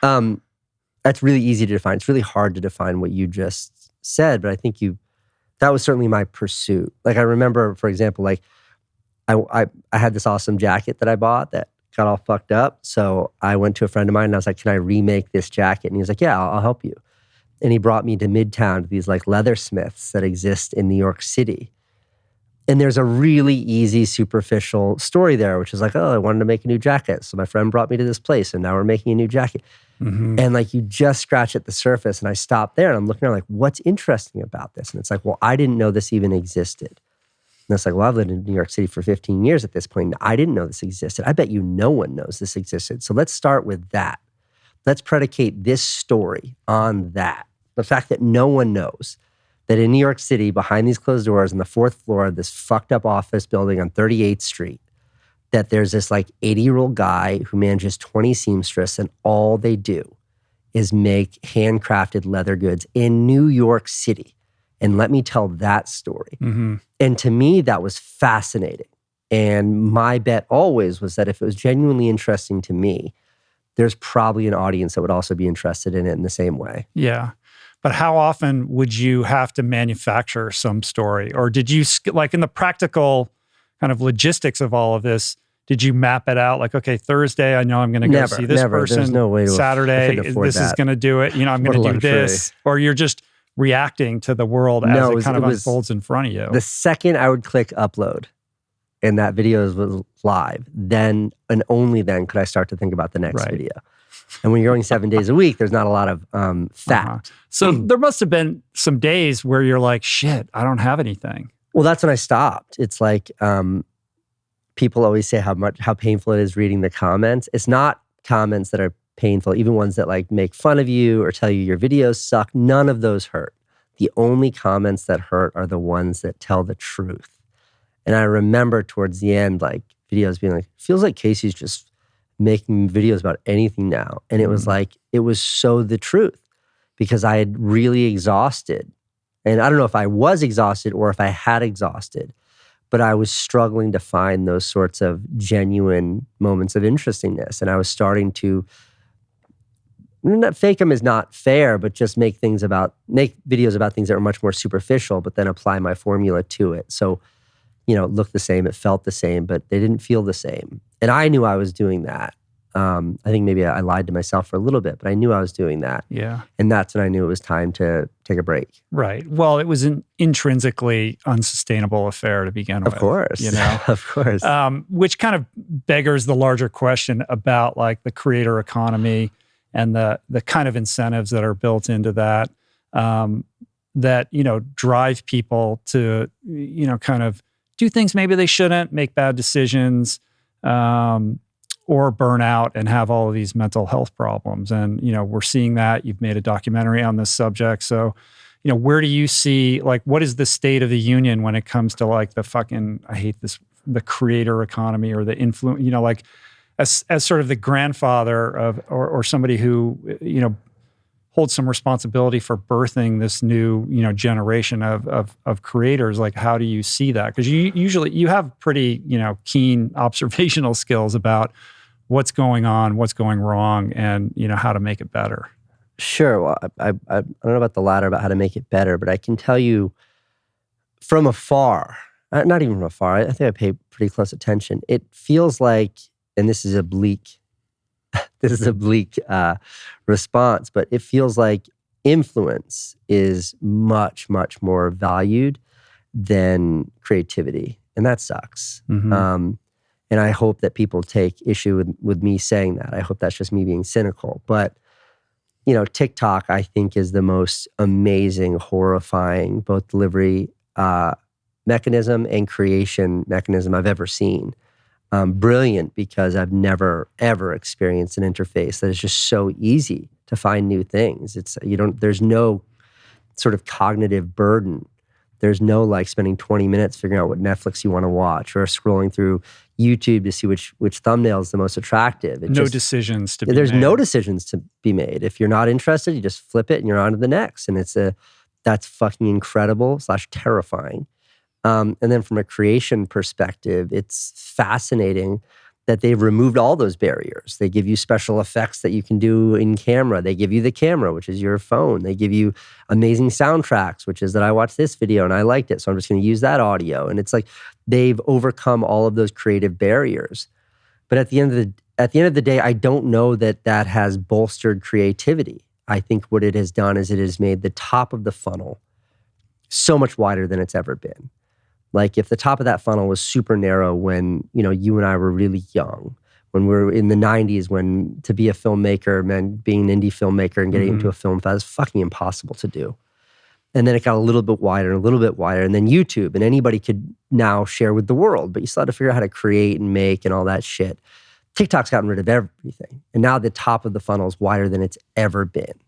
That's really easy to define. It's really hard to define what you just said, but I think that was certainly my pursuit. Like I remember, for example, like I had this awesome jacket that I bought that got all fucked up. So I went to a friend of mine and I was like, can I remake this jacket? And he was like, yeah, I'll help you. And he brought me to Midtown to these like leathersmiths that exist in New York City. And there's a really easy, superficial story there, which is like, oh, I wanted to make a new jacket. So my friend brought me to this place and now we're making a new jacket. Mm-hmm. And like you just scratch at the surface, and I stopped there and I'm looking around like, what's interesting about this? And it's like, well, I didn't know this even existed. And it's like, well, I've lived in New York City for 15 years at this point. And I didn't know this existed. I bet no one knows this existed. So let's start with that. Let's predicate this story on that. The fact that no one knows that in New York City, behind these closed doors on the 4th floor of this fucked up office building on 38th Street, that there's this like 80-year-old guy who manages 20 seamstresses, and all they do is make handcrafted leather goods in New York City. And let me tell that story. Mm-hmm. And to me, that was fascinating. And my bet always was that if it was genuinely interesting to me, there's probably an audience that would also be interested in it in the same way. Yeah. But how often would you have to manufacture some story? Or did you, like in the practical kind of logistics of all of this, did you map it out? Like, okay, Thursday, I know I'm going to go see this person. There's no way to Saturday, this is going to do it. I'm going to do this. Or you're just reacting to the world as it kind of unfolds in front of you. The second I would click upload and that video was live, then and only then could I start to think about the next video. And when you're going 7 days a week, there's not a lot of fat. Uh-huh. So there must have been some days where you're like, shit, I don't have anything. Well, that's when I stopped. It's like people always say how painful it is reading the comments. It's not comments that are painful, even ones that like make fun of you or tell you your videos suck. None of those hurt. The only comments that hurt are the ones that tell the truth. And I remember towards the end, like videos being like, feels like Casey's just making videos about anything now. And it was like, it was so the truth because I had really exhausted. And I don't know if I was exhausted or if I had exhausted, but I was struggling to find those sorts of genuine moments of interestingness. And I was starting to, not fake them is not fair, but just make videos about things that were much more superficial, but then apply my formula to it. So, it looked the same, it felt the same, but they didn't feel the same. And I knew I was doing that. I think maybe I lied to myself for a little bit, but I knew I was doing that. Yeah. And that's when I knew it was time to take a break. Right. Well, it was an intrinsically unsustainable affair to begin with. Of course. Of course. Which kind of beggars the larger question about like the creator economy and the kind of incentives that are built into that, that, drive people to, kind of do things maybe they shouldn't, make bad decisions, or burn out and have all of these mental health problems. And, we're seeing that. You've made a documentary on this subject. So, where do you see, like, what is the state of the union when it comes to like the creator economy or the influence, like as sort of the grandfather of, or somebody who, holds some responsibility for birthing this new, generation of creators. Like, how do you see that? Because you have pretty, keen observational skills about what's going on, what's going wrong, and how to make it better. Sure. Well, I don't know about the latter, about how to make it better, but I can tell you from afar, not even from afar, I think I pay pretty close attention. It feels like, and this is a bleak response, but it feels like influence is much, much more valued than creativity. And that sucks. Mm-hmm. And I hope that people take issue with me saying that. I hope that's just me being cynical. But, TikTok, I think, is the most amazing, horrifying, both delivery mechanism and creation mechanism I've ever seen. Brilliant, because I've never, ever experienced an interface that is just so easy to find new things. There's no sort of cognitive burden. There's no like spending 20 minutes figuring out what Netflix you want to watch, or scrolling through YouTube to see which thumbnail is the most attractive. Decisions to be made. There's no decisions to be made. If you're not interested, you just flip it and you're on to the next. And that's fucking incredible / terrifying. And then from a creation perspective, it's fascinating that they've removed all those barriers. They give you special effects that you can do in camera. They give you the camera, which is your phone. They give you amazing soundtracks, which is that I watched this video and I liked it, so I'm just going to use that audio. And it's like they've overcome all of those creative barriers. But at the end of the day, I don't know that has bolstered creativity. I think what it has done is it has made the top of the funnel so much wider than it's ever been. Like if the top of that funnel was super narrow when, you and I were really young, when we were in the 90s, when to be a filmmaker meant being an indie filmmaker and getting into a film fest was fucking impossible to do. And then it got a little bit wider and a little bit wider. And then YouTube, and anybody could now share with the world, but you still had to figure out how to create and make and all that shit. TikTok's gotten rid of everything. And now the top of the funnel is wider than it's ever been.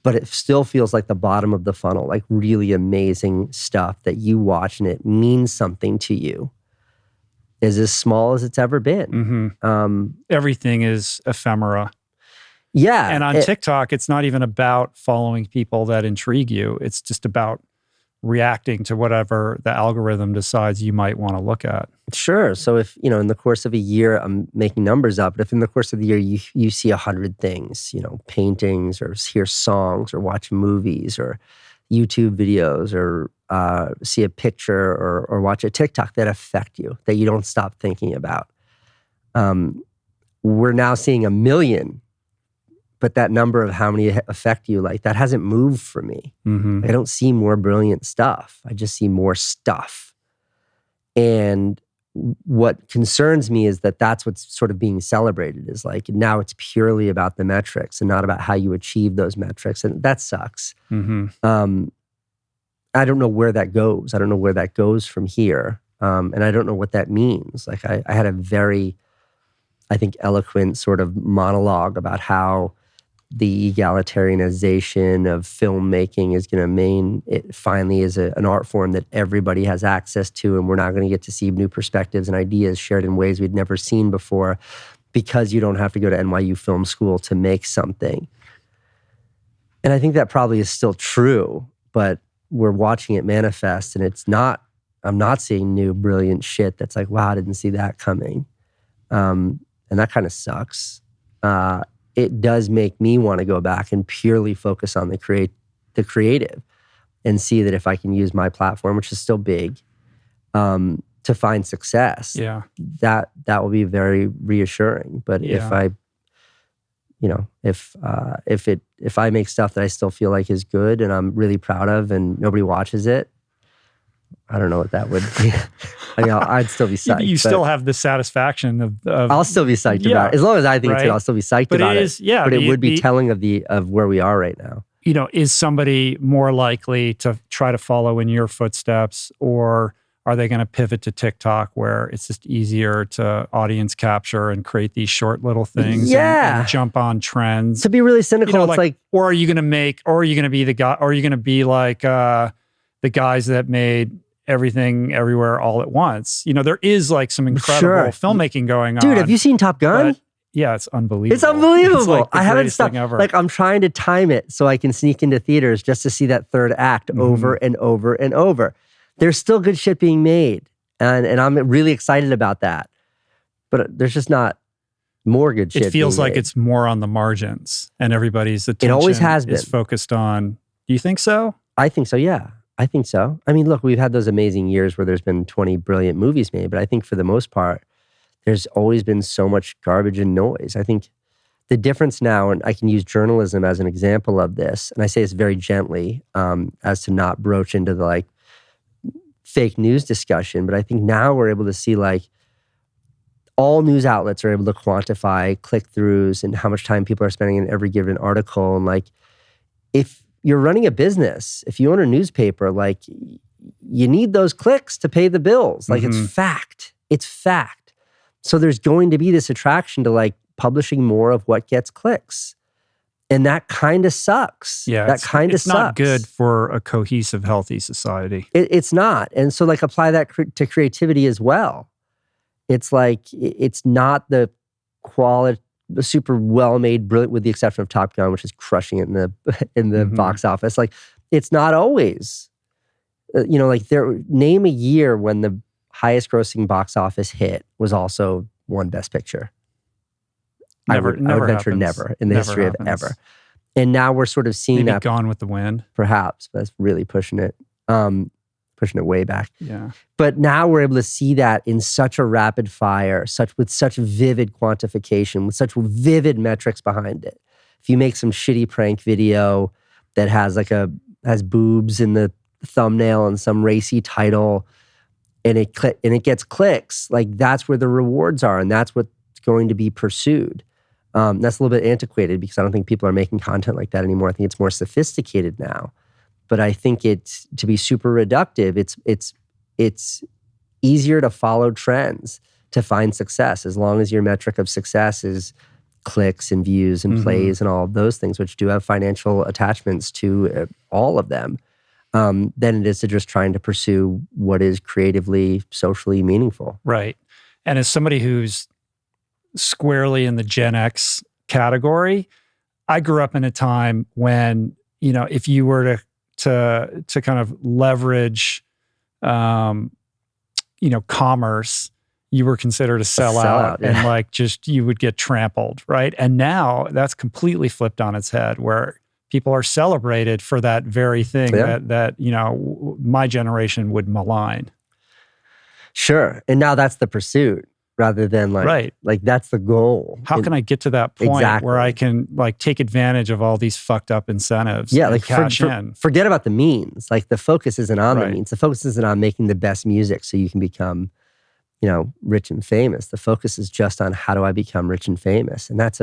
But it still feels like the bottom of the funnel, like really amazing stuff that you watch and it means something to you, is as small as it's ever been. Mm-hmm. Everything is ephemera. Yeah. And on TikTok, it's not even about following people that intrigue you. It's just about reacting to whatever the algorithm decides you might want to look at. Sure. So if, in the course of a year, I'm making numbers up, but if in the course of the year you see 100 things, paintings or hear songs or watch movies or YouTube videos or see a picture or watch a TikTok that affect you, that you don't stop thinking about. We're now seeing 1 million, but that number of how many affect you, like that hasn't moved for me. Mm-hmm. I don't see more brilliant stuff. I just see more stuff. And what concerns me is that that's what's sort of being celebrated, is like now it's purely about the metrics and not about how you achieve those metrics. And that sucks. Mm-hmm. I don't know where that goes. I don't know where that goes from here. And I don't know what that means. Like I had a very, I think, eloquent sort of monologue about how the egalitarianization of filmmaking is going to mean it finally is an art form that everybody has access to, and we're not going to get to see new perspectives and ideas shared in ways we'd never seen before because you don't have to go to NYU Film School to make something. And I think that probably is still true, but we're watching it manifest, and it's not I'm not seeing new brilliant shit that's like, wow, I didn't see that coming. And that kind of sucks. It does make me want to go back and purely focus on the creative and see that if I can use my platform, which is still big, to find success, that will be very reassuring. But if I, if I make stuff that I still feel like is good and I'm really proud of and nobody watches it, I don't know what that would be. I mean, I'd still be psyched. You still have the satisfaction of I'll still be psyched about it. As long as I think it's good, I'll still be psyched about it. But it would be telling of where we are right now. Is somebody more likely to try to follow in your footsteps, or are they going to pivot to TikTok where it's just easier to audience capture and create these short little things and jump on trends? To be really cynical, it's like, or are you going to be the guy, or are you going to be like the guys that made Everything Everywhere All at Once? There is like some incredible filmmaking going on. Dude, have you seen Top Gun? Yeah, it's unbelievable. It's unbelievable. It's like I haven't stopped. Like, I'm trying to time it so I can sneak into theaters just to see that third act over and over and over. There's still good shit being made. And I'm really excited about that. But there's just not more good shit. It feels being like made. it's more on the margins and everybody's attention always has is been. Focused on. Do you think so? I think so, yeah. I think so. I mean, look, we've had those amazing years where there's been 20 brilliant movies made, but I think for the most part, there's always been so much garbage and noise. I think the difference now, and I can use journalism as an example of this, and I say this very gently, as to not broach into the like fake news discussion, but I think now we're able to see like all news outlets are able to quantify click-throughs and how much time people are spending in every given article. And like, if you're running a business, if you own a newspaper, like you need those clicks to pay the bills. Like it's fact. It's fact. So there's going to be this attraction to like publishing more of what gets clicks. And that kind of sucks. Yeah, that kind of sucks. It's not good for a cohesive, healthy society. It's not. And so like apply that to creativity as well. It's like, it's not the quality, the super well-made, brilliant, with the exception of Top Gun, which is crushing it in the box office. Like, it's not always, name a year when the highest grossing box office hit was also won Best Picture. I would venture never in the history of ever. And now we're sort of seeing that. Gone with the Wind. Perhaps, but that's really pushing it way back. Yeah. But now we're able to see that in such a rapid fire, with such vivid quantification, with such vivid metrics behind it. If you make some shitty prank video that has boobs in the thumbnail and some racy title, and it gets clicks, like that's where the rewards are, and that's what's going to be pursued. That's a little bit antiquated because I don't think people are making content like that anymore. I think it's more sophisticated now. But I think it's, to be super reductive, it's easier to follow trends to find success, as long as your metric of success is clicks and views and plays and all of those things, which do have financial attachments to all of them, than it is to just trying to pursue what is creatively, socially meaningful. Right. And as somebody who's squarely in the Gen X category, I grew up in a time when, if you were to kind of leverage, commerce, you were considered a sellout, and like just you would get trampled, right? And now that's completely flipped on its head, where people are celebrated for that very thing that my generation would malign. Sure, and now that's the pursuit. Rather than like that's the goal. How can I get to that point where I can like take advantage of all these fucked up incentives? Yeah, like cash in. Forget about the means. Like the focus isn't on the means. The focus isn't on making the best music so you can become, rich and famous. The focus is just on how do I become rich and famous. And that's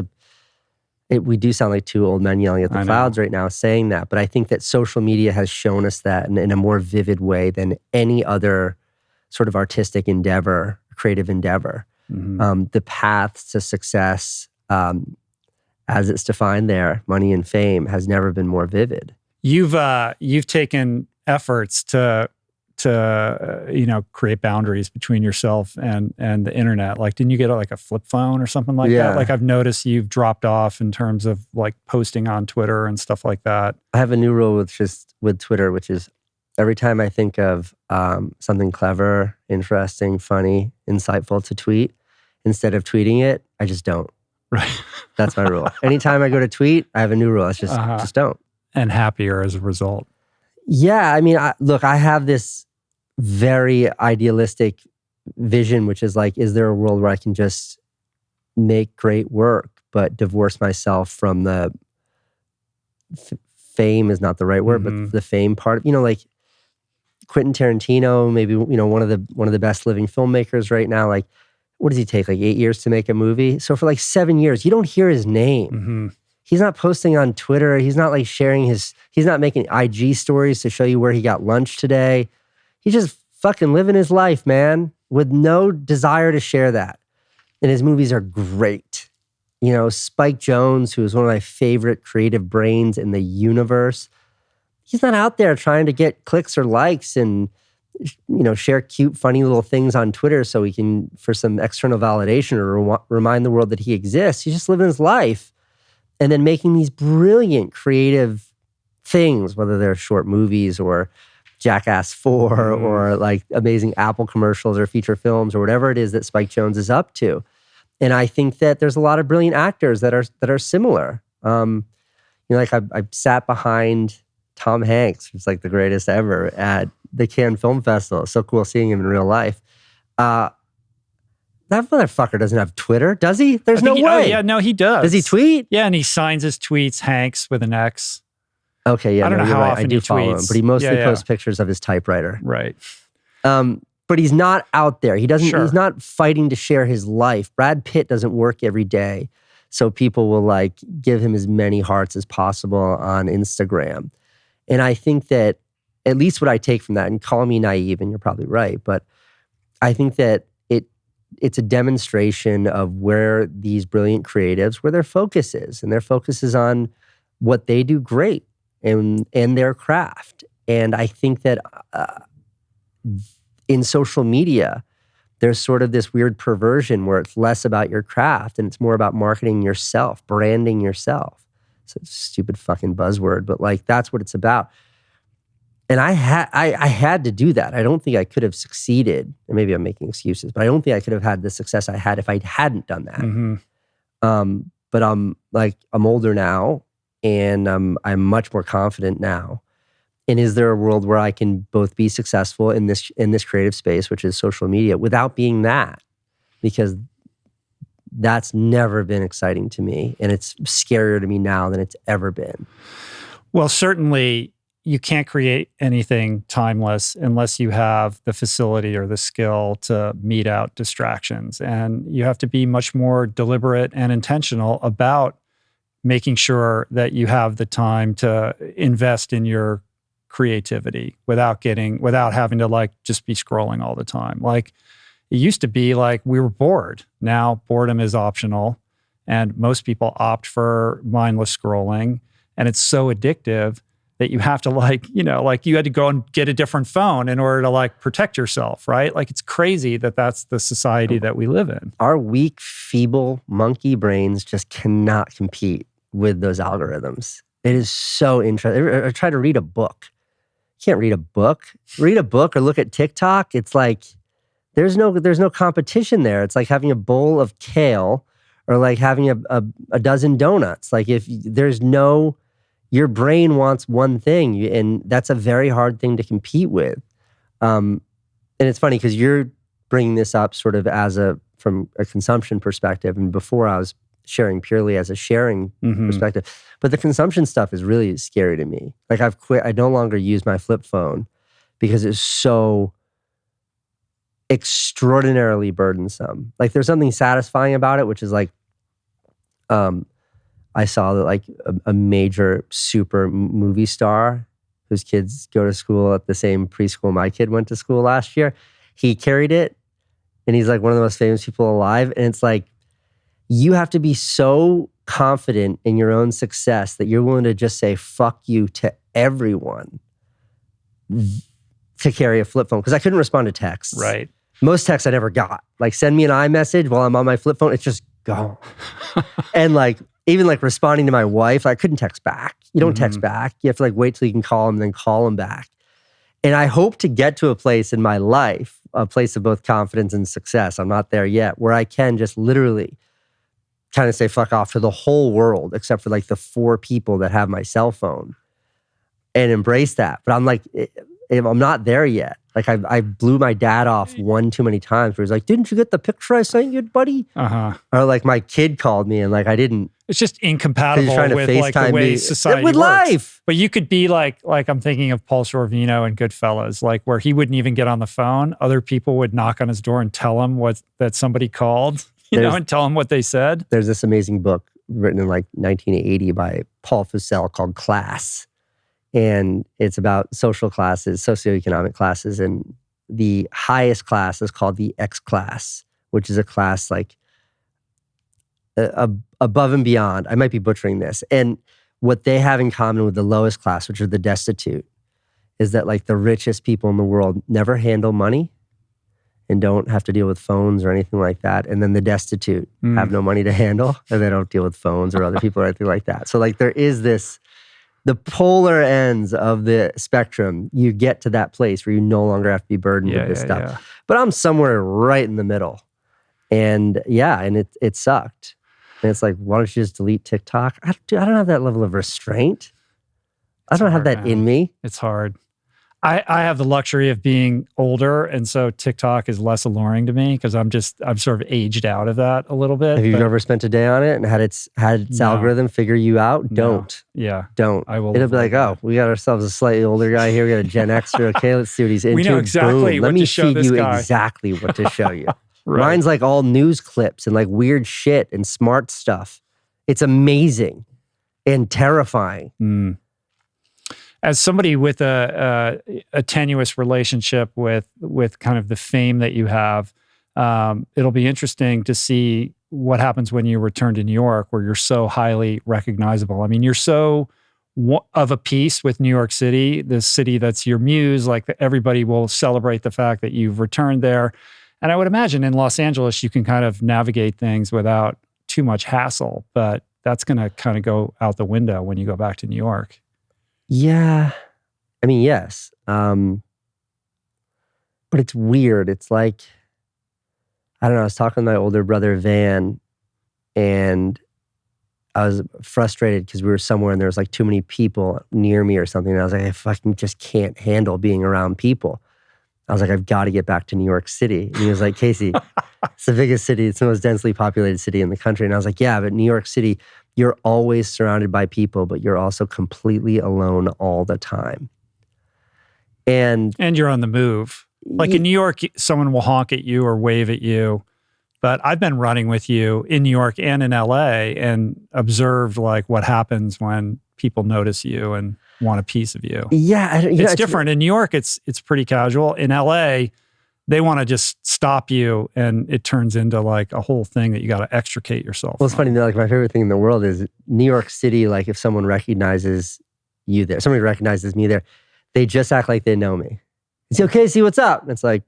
we do sound like two old men yelling at the clouds right now saying that. But I think that social media has shown us that in a more vivid way than any other sort of artistic endeavor, creative endeavor. The paths to success, as it's defined there, money and fame, has never been more vivid. You've taken efforts to create boundaries between yourself and the internet. Like, didn't you get like a flip phone or something like that? Like, I've noticed you've dropped off in terms of like posting on Twitter and stuff like that. I have a new rule with Twitter, which is Every time I think of something clever, interesting, funny, insightful to tweet, instead of tweeting it, I just don't. Right. That's my rule. Anytime I go to tweet, I have a new rule. It's just don't. And happier as a result. Yeah, I mean, I have this very idealistic vision, which is like, is there a world where I can just make great work, but divorce myself from the fame is not the right word, but the fame part. Like Quentin Tarantino, maybe one of the best living filmmakers right now. Like, what does he take? Like 8 years to make a movie. So for like 7 years, you don't hear his name. He's not posting on Twitter. He's not like he's not making IG stories to show you where he got lunch today. He's just fucking living his life, man, with no desire to share that. And his movies are great. Spike Jonze, who is one of my favorite creative brains in the universe, he's not out there trying to get clicks or likes and, share cute, funny little things on Twitter so he can, for some external validation or remind the world that he exists. He's just living his life and then making these brilliant creative things, whether they're short movies or Jackass 4 or like amazing Apple commercials or feature films or whatever it is that Spike Jonze is up to. And I think that there's a lot of brilliant actors that are similar. Like I sat behind Tom Hanks, who's like the greatest ever, at the Cannes Film Festival. It's so cool seeing him in real life. That motherfucker doesn't have Twitter, does he? There's no way. Oh, yeah, no, he does. Does he tweet? Yeah, and he signs his tweets Hanks with an X. Okay, yeah, I don't know how right. often I do he follow tweets. him, but he mostly posts pictures of his typewriter. Right. But he's not out there. He doesn't. Sure. He's not fighting to share his life. Brad Pitt doesn't work every day, so people will like give him as many hearts as possible on Instagram. And I think that at least what I take from that, and call me naive, and you're probably right, but I think that it's a demonstration of where these brilliant creatives, where their focus is, and their focus is on what they do great and their craft. And I think that in social media, there's sort of this weird perversion where it's less about your craft and it's more about marketing yourself, branding yourself. It's a stupid fucking buzzword, but like that's what it's about. And I had to do that. I don't think I could have succeeded. And maybe I'm making excuses, but I don't think I could have had the success I had if I hadn't done that. But I'm older now, and I'm much more confident now. And is there a world where I can both be successful in this creative space, which is social media, without being that? Because that's never been exciting to me, and it's scarier to me now than it's ever been. Well, certainly you can't create anything timeless unless you have the facility or the skill to meet out distractions. And you have to be much more deliberate and intentional about making sure that you have the time to invest in your creativity without having to like just be scrolling all the time. Like it used to be like we were bored. Now boredom is optional, and most people opt for mindless scrolling, and it's so addictive that you have to you had to go and get a different phone in order to like protect yourself, right? Like it's crazy that that's the society that we live in. Our weak, feeble monkey brains just cannot compete with those algorithms. It is so interesting. Or try to read a book. You can't read a book. Read a book or look at TikTok. It's like there's no competition there. It's like having a bowl of kale or like having a dozen donuts. Like if there's no, your brain wants one thing, and that's a very hard thing to compete with. And it's funny because you're bringing this up sort of from a consumption perspective, and before I was sharing purely as a sharing perspective. But the consumption stuff is really scary to me. Like I've quit. I no longer use my flip phone because it's so extraordinarily burdensome. Like there's something satisfying about it, which is like, I saw that like a major super movie star whose kids go to school at the same preschool my kid went to school last year. He carried it, and he's like one of the most famous people alive. And it's like, you have to be so confident in your own success that you're willing to just say fuck you to everyone to carry a flip phone. Because I couldn't respond to texts. Right. Most texts I never got. Like send me an iMessage while I'm on my flip phone, it's just gone. And like, even like responding to my wife, I couldn't text back. You don't text back. You have to like wait till you can call them and then call them back. And I hope to get to a place in my life, a place of both confidence and success. I'm not there yet, where I can just literally kind of say fuck off to the whole world, except for like the 4 people that have my cell phone, and embrace that. But I'm like, I'm not there yet. Like I blew my dad off one too many times where he's like, didn't you get the picture I sent you, buddy? Or like my kid called me and like I didn't. It's just incompatible with like the way society with works. Life. But you could be like I'm thinking of Paul Sorvino and Goodfellas, like where he wouldn't even get on the phone. Other people would knock on his door and tell him that somebody called, and tell him what they said. There's this amazing book written in like 1980 by Paul Fussell called Class. And it's about social classes, socioeconomic classes. And the highest class is called the X class, which is a class like above and beyond. I might be butchering this. And what they have in common with the lowest class, which are the destitute, is that like the richest people in the world never handle money and don't have to deal with phones or anything like that. And then the destitute have no money to handle and they don't deal with phones or other people or anything like that. So like there is this, the polar ends of the spectrum, you get to that place where you no longer have to be burdened with this stuff. Yeah. But I'm somewhere right in the middle. And it sucked. And it's like, why don't you just delete TikTok? I don't have that level of restraint. I don't have that in me. It's hard. I have the luxury of being older, and so TikTok is less alluring to me because I'm sort of aged out of that a little bit. Have you never spent a day on it and had its algorithm figure you out? Don't. Yeah. Don't. I will. It'll be like, oh, we got ourselves a slightly older guy here. We got a Gen Xer. Okay, let's see what he's into. We know exactly Boom. what Let me to show feed this you guy. exactly what to show you. Right. Mine's like all news clips and like weird shit and smart stuff. It's amazing and terrifying. As somebody with a tenuous relationship with kind of the fame that you have, it'll be interesting to see what happens when you return to New York, where you're so highly recognizable. I mean, you're so of a piece with New York City, this city that's your muse. Like everybody will celebrate the fact that you've returned there. And I would imagine in Los Angeles, you can kind of navigate things without too much hassle, but that's going to kind of go out the window when you go back to New York. Yeah. I mean, yes. But it's weird. It's like, I don't know, I was talking to my older brother, Van, and I was frustrated because we were somewhere and there was like too many people near me or something. And I was like, I fucking just can't handle being around people. I was like, I've got to get back to New York City. And he was like, Casey, it's the biggest city. It's the most densely populated city in the country. And I was like, yeah, but New York City, you're always surrounded by people, but you're also completely alone all the time. And you're on the move. Like in New York, someone will honk at you or wave at you. But I've been running with you in New York and in LA and observed like what happens when people notice you and want a piece of you. Yeah. It's different. In New York, it's pretty casual. In LA, they want to just stop you and it turns into like a whole thing that you got to extricate yourself from. It's funny, like my favorite thing in the world is New York City, like if someone recognizes you there, somebody recognizes me there, they just act like they know me. It's okay, see what's up. And it's like,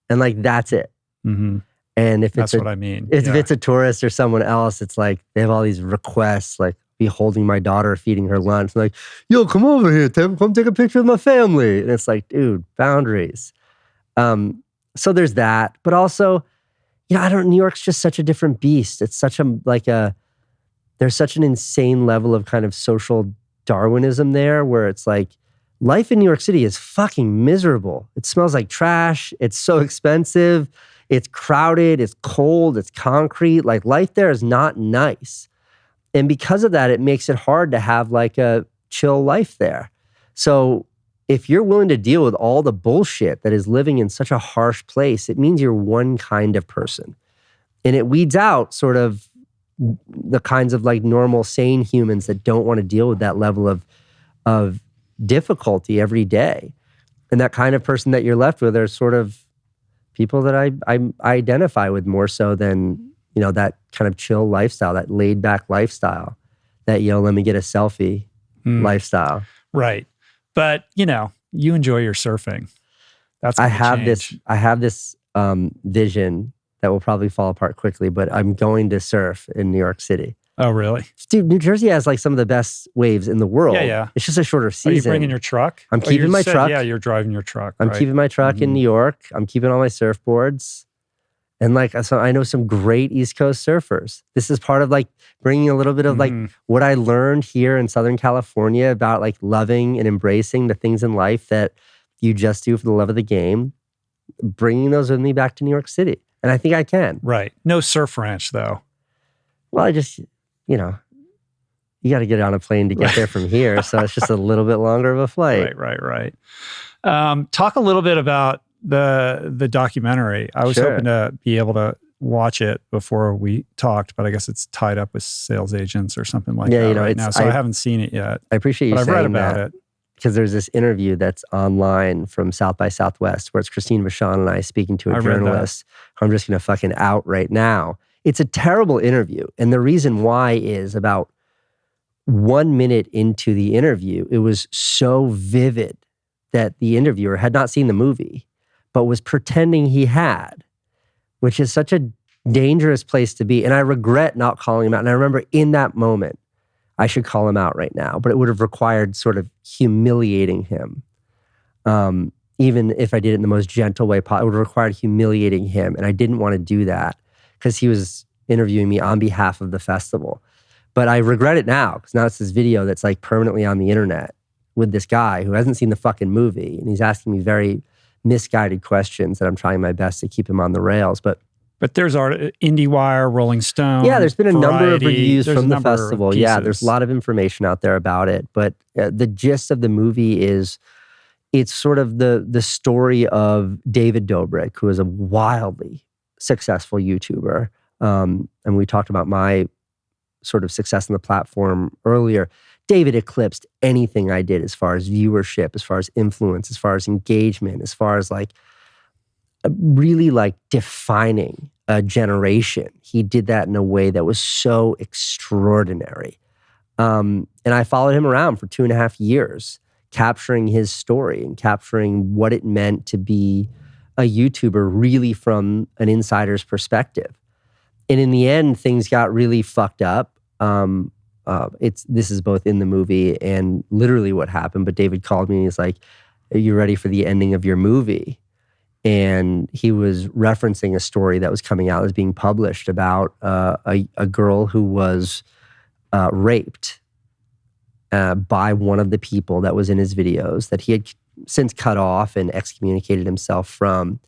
and like, that's it. Mm-hmm. And if that's what I mean. If it's a tourist or someone else, it's like they have all these requests, like be holding my daughter, feeding her lunch. And like, yo, come over here, Tim. Come take a picture with my family. And it's like, dude, boundaries. So there's that. But also, New York's just such a different beast. It's such there's such an insane level of kind of social Darwinism there where it's like, life in New York City is fucking miserable. It smells like trash. It's so expensive. It's crowded. It's cold. It's concrete. Like life there is not nice. And because of that, it makes it hard to have like a chill life there. So if you're willing to deal with all the bullshit that is living in such a harsh place, it means you're one kind of person. And it weeds out sort of the kinds of like normal, sane humans that don't want to deal with that level of difficulty every day. And that kind of person that you're left with are sort of people that I identify with more so than, that kind of chill lifestyle, that laid back lifestyle, that, let me get a selfie lifestyle. Right. But, you enjoy your surfing. That's I have this vision that will probably fall apart quickly, but I'm going to surf in New York City. Oh, really? Dude, New Jersey has like some of the best waves in the world. Yeah. It's just a shorter season. Are you bringing your truck? I'm keeping my truck. Yeah, you're driving your truck. I'm right? keeping my truck in New York. I'm keeping all my surfboards. And like, so I know some great East Coast surfers. This is part of like bringing a little bit of like what I learned here in Southern California about like loving and embracing the things in life that you just do for the love of the game, bringing those with me back to New York City. And I think I can. Right. No surf ranch though. Well, I just, you got to get on a plane to get there from here. So it's just a little bit longer of a flight. Right. Talk a little bit about the documentary. I was hoping to be able to watch it before we talked, but I guess it's tied up with sales agents or something like that right now. So I haven't seen it yet. I appreciate you saying that. I've read about it. Because there's this interview that's online from South by Southwest where it's Christine Vachon and I speaking to a journalist who I'm just going to fucking out right now. It's a terrible interview. And the reason why is about 1 minute into the interview, it was so vivid that the interviewer had not seen the movie, but was pretending he had, which is such a dangerous place to be. And I regret not calling him out. And I remember in that moment, I should call him out right now, but it would have required sort of humiliating him. Even if I did it in the most gentle way possible, it would have required humiliating him. And I didn't want to do that because he was interviewing me on behalf of the festival. But I regret it now because now it's this video that's like permanently on the internet with this guy who hasn't seen the fucking movie. And he's asking me very misguided questions that I'm trying my best to keep him on the rails. But there's IndieWire, Rolling Stone. Yeah, there's been a number of reviews from the number of festival. Yeah, there's a lot of information out there about it. But the gist of the movie is it's sort of the story of David Dobrik, who is a wildly successful YouTuber. And we talked about my sort of success on the platform earlier. David eclipsed anything I did as far as viewership, as far as influence, as far as engagement, as far as like really like defining a generation. He did that in a way that was so extraordinary. And I followed him around for 2.5 years, capturing his story and capturing what it meant to be a YouTuber really from an insider's perspective. And in the end, things got really fucked up. This is both in the movie and literally what happened. But David called me and he's like, "Are you ready for the ending of your movie?" And he was referencing a story that was coming out, that was being published about a girl who was raped by one of the people that was in his videos that he had since cut off and excommunicated himself from.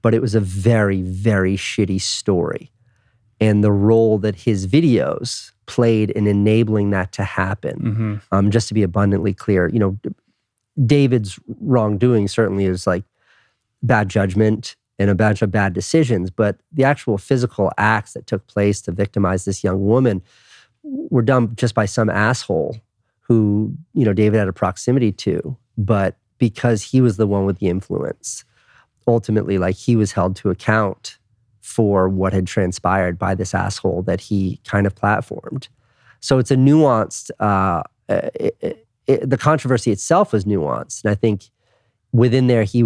But it was a very, very shitty story. And the role that his videos played in enabling that to happen, just to be abundantly clear, David's wrongdoing certainly is like bad judgment and a bunch of bad decisions, but the actual physical acts that took place to victimize this young woman were done just by some asshole who, David had a proximity to, but because he was the one with the influence, ultimately, like he was held to account for what had transpired by this asshole that he kind of platformed. So it's a nuanced, the controversy itself was nuanced. And I think within there, he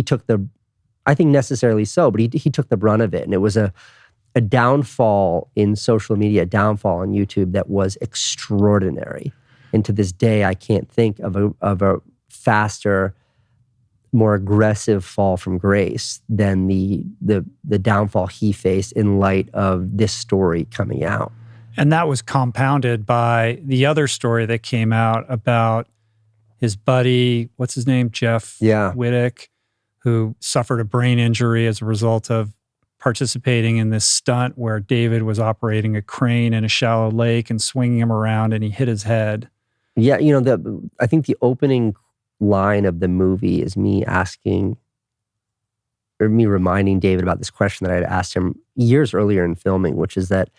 took the, I think necessarily so, but he took the brunt of it. And it was a downfall in social media, a downfall on YouTube that was extraordinary. And to this day, I can't think of a faster, more aggressive fall from grace than the downfall he faced in light of this story coming out. And that was compounded by the other story that came out about his buddy, what's his name? Jeff Wittick, who suffered a brain injury as a result of participating in this stunt where David was operating a crane in a shallow lake and swinging him around and he hit his head. Yeah, I think the opening line of the movie is me reminding David about this question that I had asked him years earlier in filming, which is that,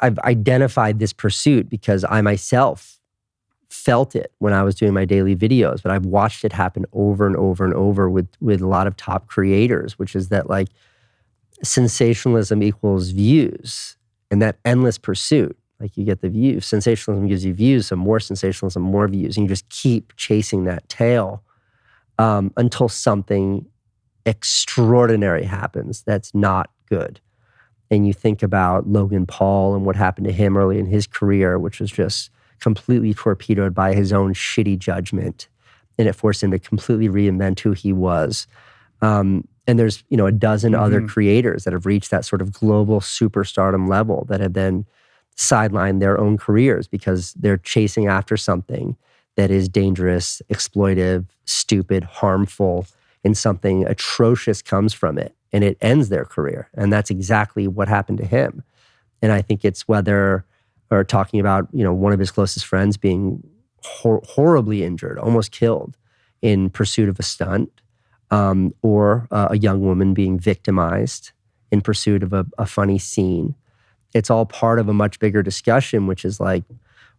I've identified this pursuit because I myself felt it when I was doing my daily videos, but I've watched it happen over and over and over with a lot of top creators, which is that like sensationalism equals views and that endless pursuit. Like you get the views. Sensationalism gives you views, so more sensationalism, more views. And you just keep chasing that tail until something extraordinary happens that's not good. and you think about Logan Paul and what happened to him early in his career, which was just completely torpedoed by his own shitty judgment, and it forced him to completely reinvent who he was. And there's, a dozen other creators that have reached that sort of global superstardom level that have then sidelined their own careers because they're chasing after something that is dangerous, exploitive, stupid, harmful, and something atrocious comes from it, and it ends their career. And that's exactly what happened to him. And I think it's whether, or talking about, one of his closest friends being horribly injured, almost killed in pursuit of a stunt, or a young woman being victimized in pursuit of a funny scene. It's all part of a much bigger discussion, which is like,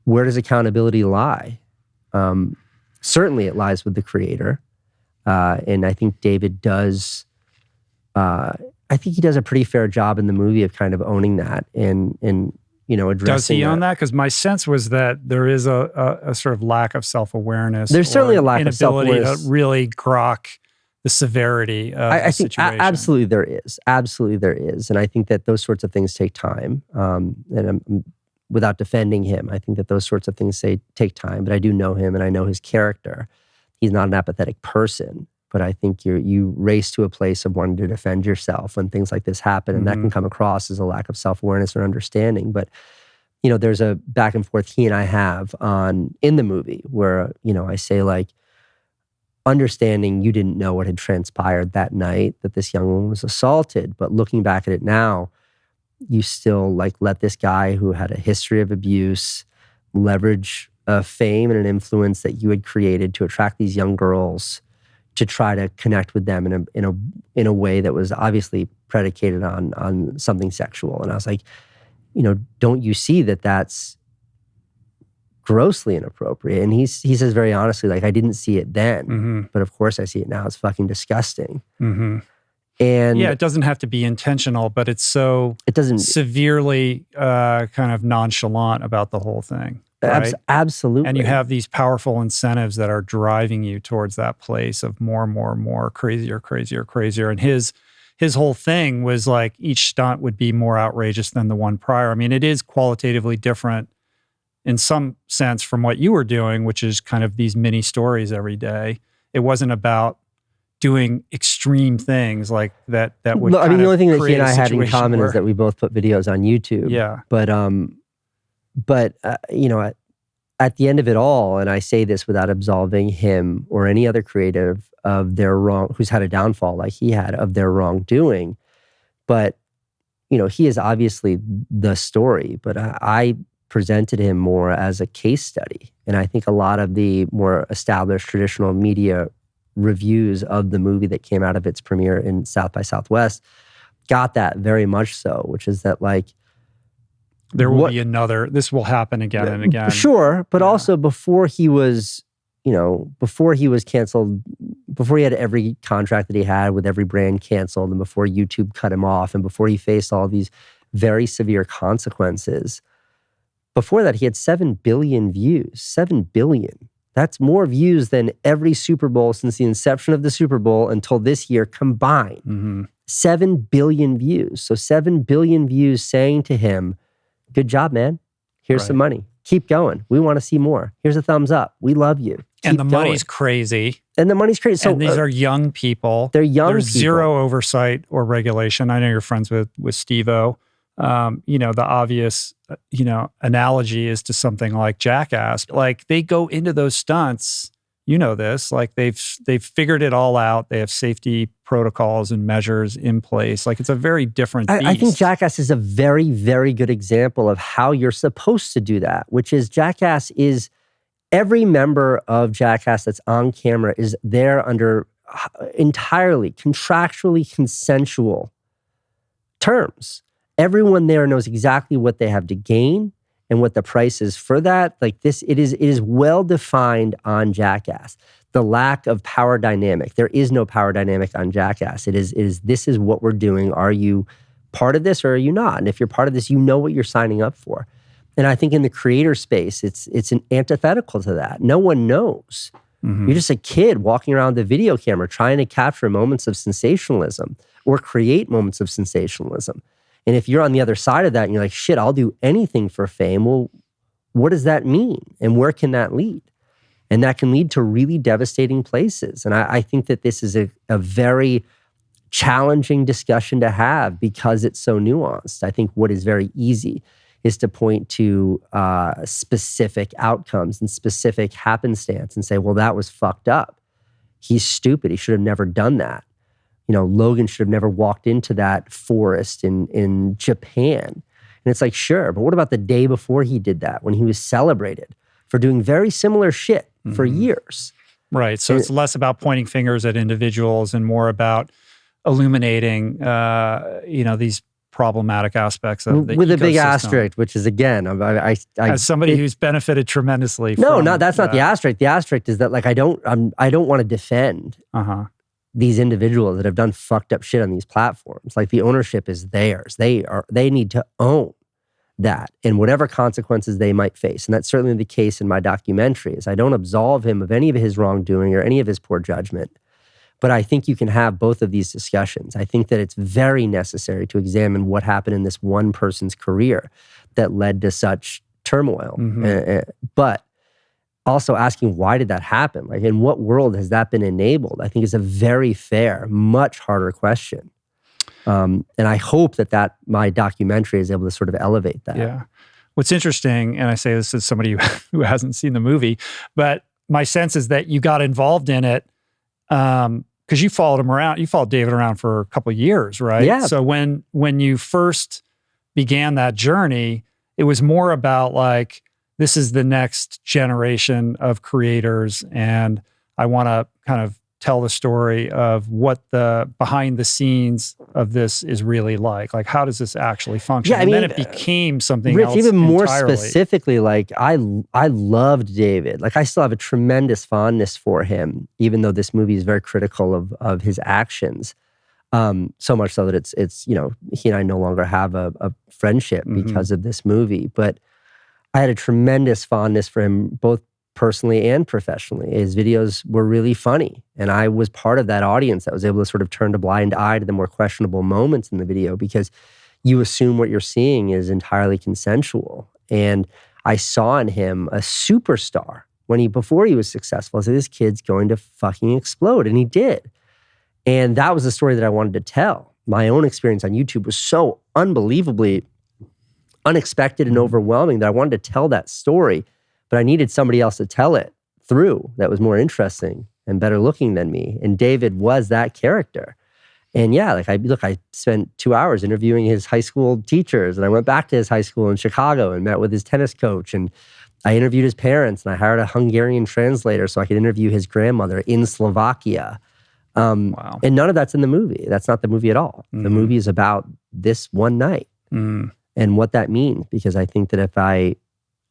where does accountability lie? Certainly it lies with the creator. And I think David does, I think he does a pretty fair job in the movie of kind of owning that and addressing. Does he own that? Because my sense was that there is a sort of lack of self-awareness. There's certainly a lack of self-awareness. Inability to really grok the severity of the situation. Absolutely there is. Absolutely there is. And I think that those sorts of things take time. And without defending him, I think that those sorts of things take time. But I do know him and I know his character. He's not an apathetic person. But I think you race to a place of wanting to defend yourself when things like this happen. And that can come across as a lack of self-awareness or understanding. But, there's a back and forth he and I have in the movie where, I say like, understanding you didn't know what had transpired that night, that this young woman was assaulted. But looking back at it now, you still like let this guy who had a history of abuse leverage a fame and an influence that you had created to attract these young girls to try to connect with them in a way that was obviously predicated on something sexual. And I was like, don't you see that that's grossly inappropriate? And he says very honestly, like, I didn't see it then, but of course I see it now. It's fucking disgusting. And yeah, it doesn't have to be intentional, but it doesn't severely kind of nonchalant about the whole thing. Right? Absolutely. And you have these powerful incentives that are driving you towards that place of more and more and more, crazier, crazier, crazier. And his whole thing was like each stunt would be more outrageous than the one prior. I mean, it is qualitatively different in some sense from what you were doing, which is kind of these mini stories every day. It wasn't about doing extreme things like that would the only thing that he and I had in situation common where- is that we both put videos on YouTube. Yeah. But at the end of it all, and I say this without absolving him or any other creative of their who's had a downfall like he had, of their wrongdoing, but he is obviously the story. But I presented him more as a case study, and I think a lot of the more established traditional media reviews of the movie that came out of its premiere in South by Southwest got that very much so, which is that like, there will be another, this will happen again and again. Sure, but also before he was canceled, before he had every contract that he had with every brand canceled, and before YouTube cut him off, and before he faced all these very severe consequences, before that he had 7 billion views. 7 billion. That's more views than every Super Bowl since the inception of the Super Bowl until this year combined. 7 billion views. So 7 billion views saying to him, good job, man. Here's some money. Keep going. We want to see more. Here's a thumbs up. We love you. And the money's crazy. And the money's crazy. So and these are young people. They're young There's people. zero oversight or regulation. I know you're friends with Steve-O. The obvious, analogy is to something like Jackass. Like they go into those stunts, this, like they've figured it all out. They have safety protocols and measures in place. Like it's a very different beast. I think Jackass is a very, very good example of how you're supposed to do that, which is Jackass is every member of Jackass that's on camera is there under entirely contractually consensual terms. Everyone there knows exactly what they have to gain and what the price is for that. Like this, it is well defined on Jackass. The lack of power dynamic. There is no power dynamic on Jackass. It is this is what we're doing. Are you part of this or are you not? And if you're part of this, you know what you're signing up for. And I think in the creator space, it's an antithetical to that. No one knows. You're just a kid walking around with a video camera trying to capture moments of sensationalism or create moments of sensationalism. And if you're on the other side of that and you're like, shit, I'll do anything for fame. Well, what does that mean? And where can that lead? And that can lead to really devastating places. And I think that this is a very challenging discussion to have because it's so nuanced. I think what is very easy is to point to specific outcomes and specific happenstance and say, well, that was fucked up. He's stupid. He should have never done that. Logan should have never walked into that forest in Japan. And it's like, sure, but what about the day before he did that when he was celebrated for doing very similar shit for years? Right. So it's less about pointing fingers at individuals and more about illuminating, these problematic aspects of the with a big ecosystem. asterisk, which is again, as somebody who's benefited tremendously. No, from that's not the asterisk. The asterisk is that like I don't want to defend these individuals that have done fucked up shit on these platforms. Like the ownership is theirs. They need to own that and whatever consequences they might face. And that's certainly the case in my documentary. Is I don't absolve him of any of his wrongdoing or any of his poor judgment. But I think you can have both of these discussions. I think that it's very necessary to examine what happened in this one person's career that led to such turmoil. But also asking, why did that happen? Like, in what world has that been enabled? I think is a very fair, much harder question. And I hope that my documentary is able to sort of elevate that. Yeah. What's interesting, and I say this as somebody who hasn't seen the movie, but my sense is that you got involved in it because you followed him around. You followed David around for a couple of years, right? Yeah. So when you first began that journey, it was more about like, this is the next generation of creators, and I want to kind of tell the story of what the behind the scenes of this is really like. Like, how does this actually function? Yeah, and then it became something Rich, else even more entirely. specifically, like I loved David. Like I still have a tremendous fondness for him, even though this movie is very critical of his actions. So much so that it's he and I no longer have a friendship because of this movie. But I had a tremendous fondness for him, both personally and professionally. His videos were really funny. And I was part of that audience that was able to sort of turn a blind eye to the more questionable moments in the video because you assume what you're seeing is entirely consensual. And I saw in him a superstar before he was successful. I said, this kid's going to fucking explode. And he did. And that was the story that I wanted to tell. My own experience on YouTube was so unbelievably unexpected and overwhelming that I wanted to tell that story, but I needed somebody else to tell it through that was more interesting and better looking than me. And David was that character. And yeah, I spent 2 hours interviewing his high school teachers, and I went back to his high school in Chicago and met with his tennis coach, and I interviewed his parents, and I hired a Hungarian translator so I could interview his grandmother in Slovakia. Wow. And none of that's in the movie. That's not the movie at all. The movie is about this one night and what that means. Because I think that if I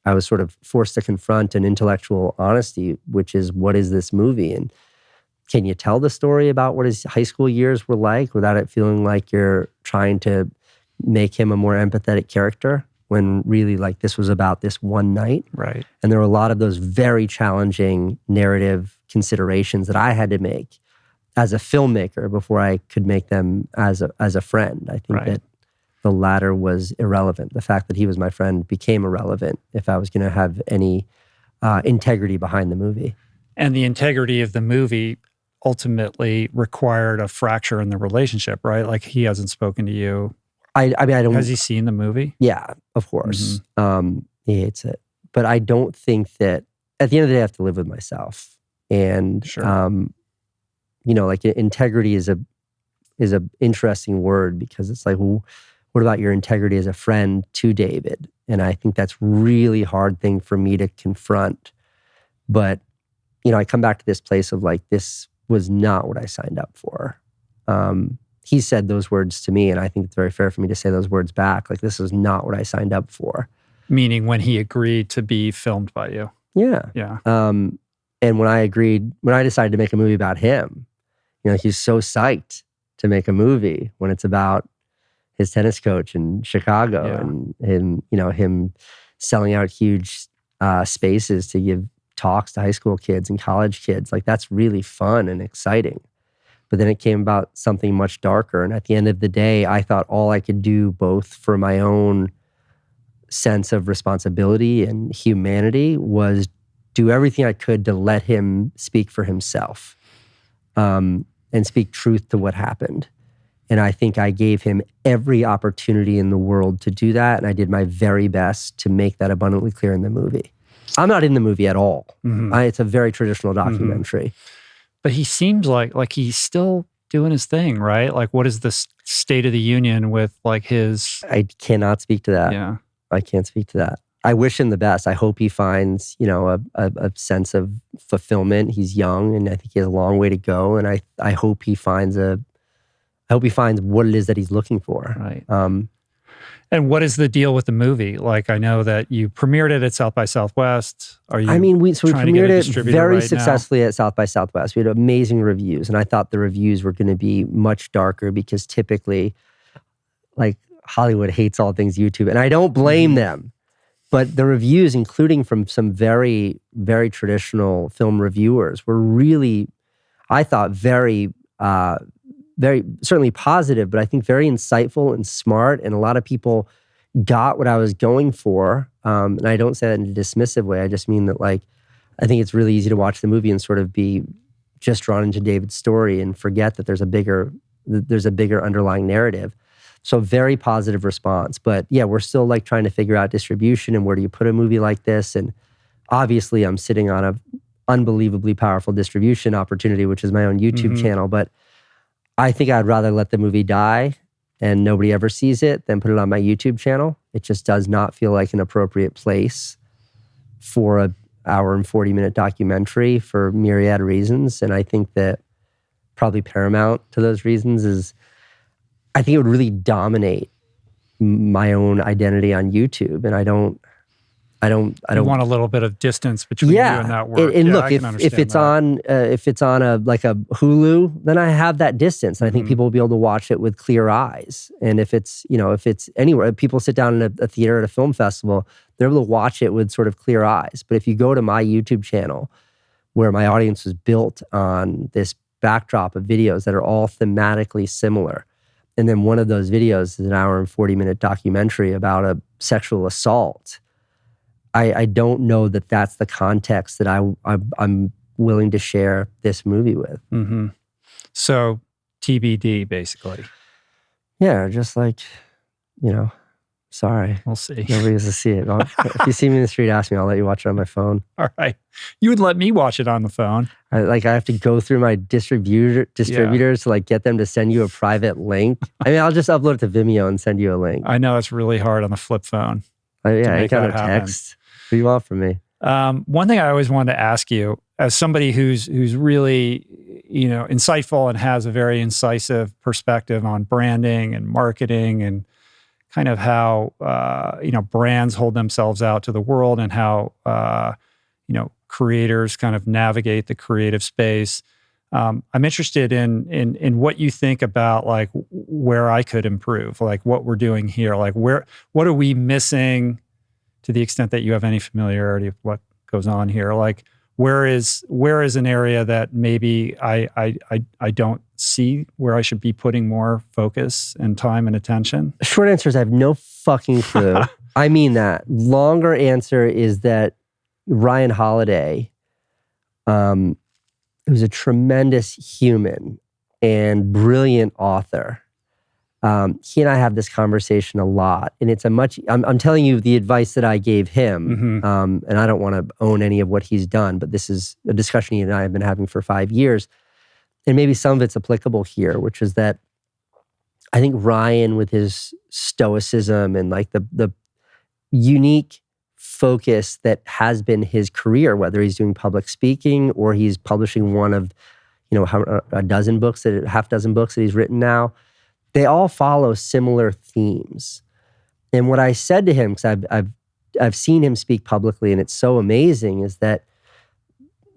was sort of forced to confront an intellectual honesty, which is, what is this movie? And can you tell the story about what his high school years were like without it feeling like you're trying to make him a more empathetic character, when really like this was about this one night? Right. And there were a lot of those very challenging narrative considerations that I had to make as a filmmaker before I could make them as a friend. I think that the latter was irrelevant. The fact that he was my friend became irrelevant if I was going to have any integrity behind the movie. And the integrity of the movie ultimately required a fracture in the relationship, right? Like, he hasn't spoken to you. I mean, I don't. Has he seen the movie? Yeah, of course. He hates it. But I don't think that, at the end of the day, I have to live with myself. And, like integrity is a interesting word, because it's like, well, what about your integrity as a friend to David? And I think that's really hard thing for me to confront. But, I come back to this place of like, this was not what I signed up for. He said those words to me, and I think it's very fair for me to say those words back. Like, this is not what I signed up for. Meaning when he agreed to be filmed by you. Yeah. Yeah. And when I decided to make a movie about him, he's so psyched to make a movie when it's about his tennis coach in Chicago and him selling out huge spaces to give talks to high school kids and college kids. Like, that's really fun and exciting. But then it came about something much darker. And at the end of the day, I thought all I could do, both for my own sense of responsibility and humanity, was do everything I could to let him speak for himself, and speak truth to what happened. And I think I gave him every opportunity in the world to do that. And I did my very best to make that abundantly clear in the movie. I'm not in the movie at all. It's a very traditional documentary. But he seems like he's still doing his thing, right? Like, what is the state of the union with like his... I cannot speak to that. Yeah. I can't speak to that. I wish him the best. I hope he finds, a sense of fulfillment. He's young, and I think he has a long way to go. And I hope he finds what it is that he's looking for. Right. And what is the deal with the movie? Like, I know that you premiered it at South by Southwest. Are you? We premiered it very right successfully at South by Southwest. We had amazing reviews, and I thought the reviews were going to be much darker because typically, like, Hollywood hates all things YouTube, and I don't blame them. But the reviews, including from some very, very traditional film reviewers, were really, I thought, very certainly positive, but I think very insightful and smart. And a lot of people got what I was going for. And I don't say that in a dismissive way. I just mean that, like, I think it's really easy to watch the movie and sort of be just drawn into David's story and forget that there's a bigger underlying narrative. So very positive response. But yeah, we're still like trying to figure out distribution and where do you put a movie like this. And obviously I'm sitting on a unbelievably powerful distribution opportunity, which is my own YouTube channel. But I think I'd rather let the movie die and nobody ever sees it than put it on my YouTube channel. It just does not feel like an appropriate place for an hour and 40-minute documentary for myriad reasons. And I think that probably paramount to those reasons is I think it would really dominate my own identity on YouTube. And I don't want a little bit of distance between you and that work. And look, if it's on a Hulu, then I have that distance. And I think people will be able to watch it with clear eyes. And if it's anywhere, people sit down in a theater at a film festival, they're able to watch it with sort of clear eyes. But if you go to my YouTube channel, where my audience was built on this backdrop of videos that are all thematically similar, and then one of those videos is an hour and 40-minute documentary about a sexual assault, I don't know that that's the context that I'm willing to share this movie with. So TBD, basically. Yeah, just like, sorry. We'll see. Nobody gets to see it. If you see me in the street, ask me. I'll let you watch it on my phone. All right. You would let me watch it on the phone. I have to go through my distributors to like get them to send you a private link. I mean, I'll just upload it to Vimeo and send you a link. I know it's really hard on the flip phone. I got a text. What do you want from me? One thing I always wanted to ask you, as somebody who's really, insightful and has a very incisive perspective on branding and marketing and kind of how, brands hold themselves out to the world and how, creators kind of navigate the creative space. I'm interested in what you think about like where I could improve, like what we're doing here, like what are we missing to the extent that you have any familiarity with what goes on here? Like where is an area that maybe I don't see where I should be putting more focus and time and attention? Short answer is I have no fucking clue. I mean that. Longer answer is that Ryan Holiday, who's a tremendous human and brilliant author, he and I have this conversation a lot, and it's I'm telling you the advice that I gave him, and I don't want to own any of what he's done, but this is a discussion he and I have been having for 5 years, and maybe some of it's applicable here, which is that I think Ryan, with his stoicism and like the unique focus that has been his career, whether he's doing public speaking or he's publishing one of, a dozen books, half dozen books that he's written now, they all follow similar themes. And what I said to him, because I've seen him speak publicly, and it's so amazing, is that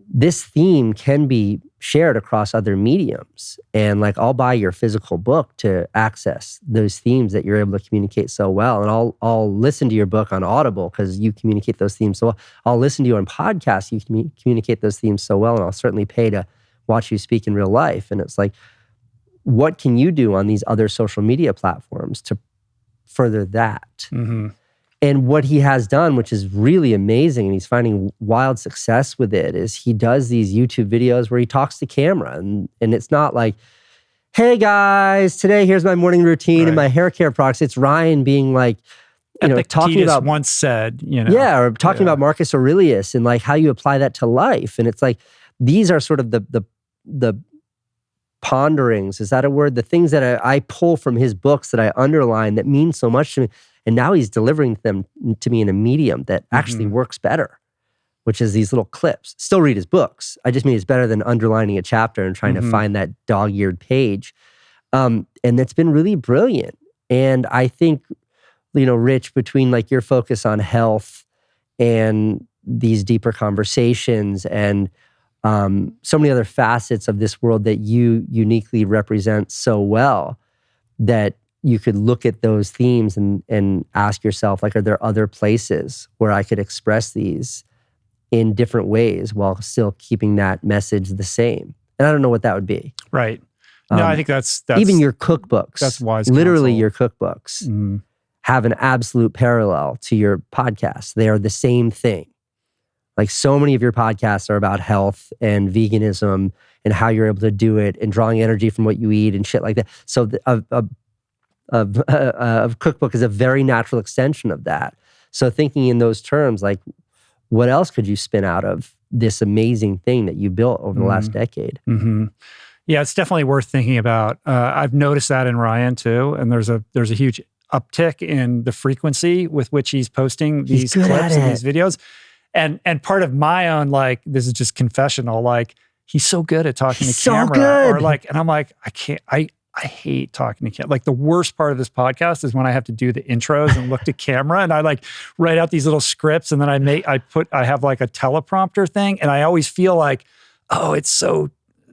this theme can be shared across other mediums. And like, I'll buy your physical book to access those themes that you're able to communicate so well. And I'll listen to your book on Audible because you communicate those themes so well. I'll listen to you on podcasts. You communicate those themes so well. And I'll certainly pay to watch you speak in real life. And it's like, what can you do on these other social media platforms to further that? And what he has done, which is really amazing, and he's finding wild success with it, is he does these YouTube videos where he talks to camera. And it's not like, hey guys, today here's my morning routine and my hair care products. It's Ryan being like, talking about once said, or talking about Marcus Aurelius and like how you apply that to life. And it's like, these are sort of the ponderings, is that a word? The things that I pull from his books that I underline that mean so much to me. And now he's delivering them to me in a medium that actually works better, which is these little clips. Still read his books. I just mean it's better than underlining a chapter and trying to find that dog-eared page. And that's been really brilliant. And I think, Rich, between like your focus on health and these deeper conversations and so many other facets of this world that you uniquely represent so well, that you could look at those themes and ask yourself, like, are there other places where I could express these in different ways while still keeping that message the same? And I don't know what that would be. Right. No, I think that's even your cookbooks. That's wise literally, counsel. your cookbooks have an absolute parallel to your podcast. They are the same thing. Like, so many of your podcasts are about health and veganism and how you're able to do it and drawing energy from what you eat and shit like that. So a cookbook is a very natural extension of that. So thinking in those terms, like, what else could you spin out of this amazing thing that you built over the last decade? Yeah, it's definitely worth thinking about. I've noticed that in Ryan too, and there's a huge uptick in the frequency with which he's posting these clips and these videos. And part of my own, like, this is just confessional, like, he's so good at talking to camera. Good. Or like, and I'm like, I hate talking to camera. Like, the worst part of this podcast is when I have to do the intros and look to camera, and I like write out these little scripts, and then I have like a teleprompter thing, and I always feel like, oh, it's so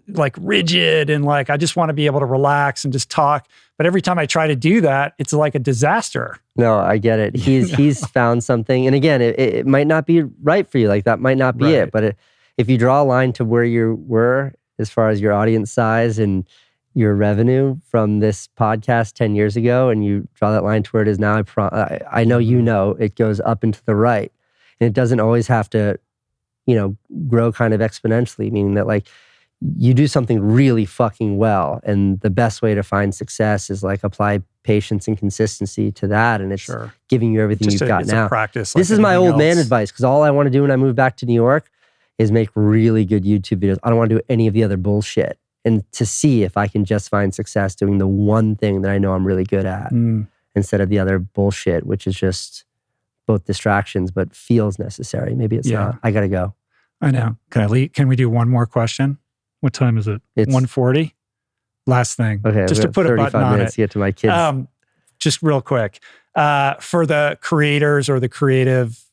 like rigid, and like I just want to be able to relax and just talk. But every time I try to do that, it's like a disaster. No, I get it. He's found something. And again, it might not be right for you. Like, that might not be it. But if you draw a line to where you were as far as your audience size and your revenue from this podcast 10 years ago, and you draw that line to where it is now, I know it goes up and to the right. And it doesn't always have to, grow kind of exponentially, meaning that, like, you do something really fucking well, and the best way to find success is like apply patience and consistency to that, and it's giving you everything you've got now. Practice. This is my old man advice, because all I want to do when I move back to New York is make really good YouTube videos. I don't want to do any of the other bullshit, and to see if I can just find success doing the one thing that I know I'm really good at instead of the other bullshit, which is just both distractions but feels necessary. Maybe it's not. I gotta go. I know. Can we do one more question? What time is it? It's 1:40. Last thing. Okay, just to put a button on it. To get to my kids. Just real quick. For the creators or the creative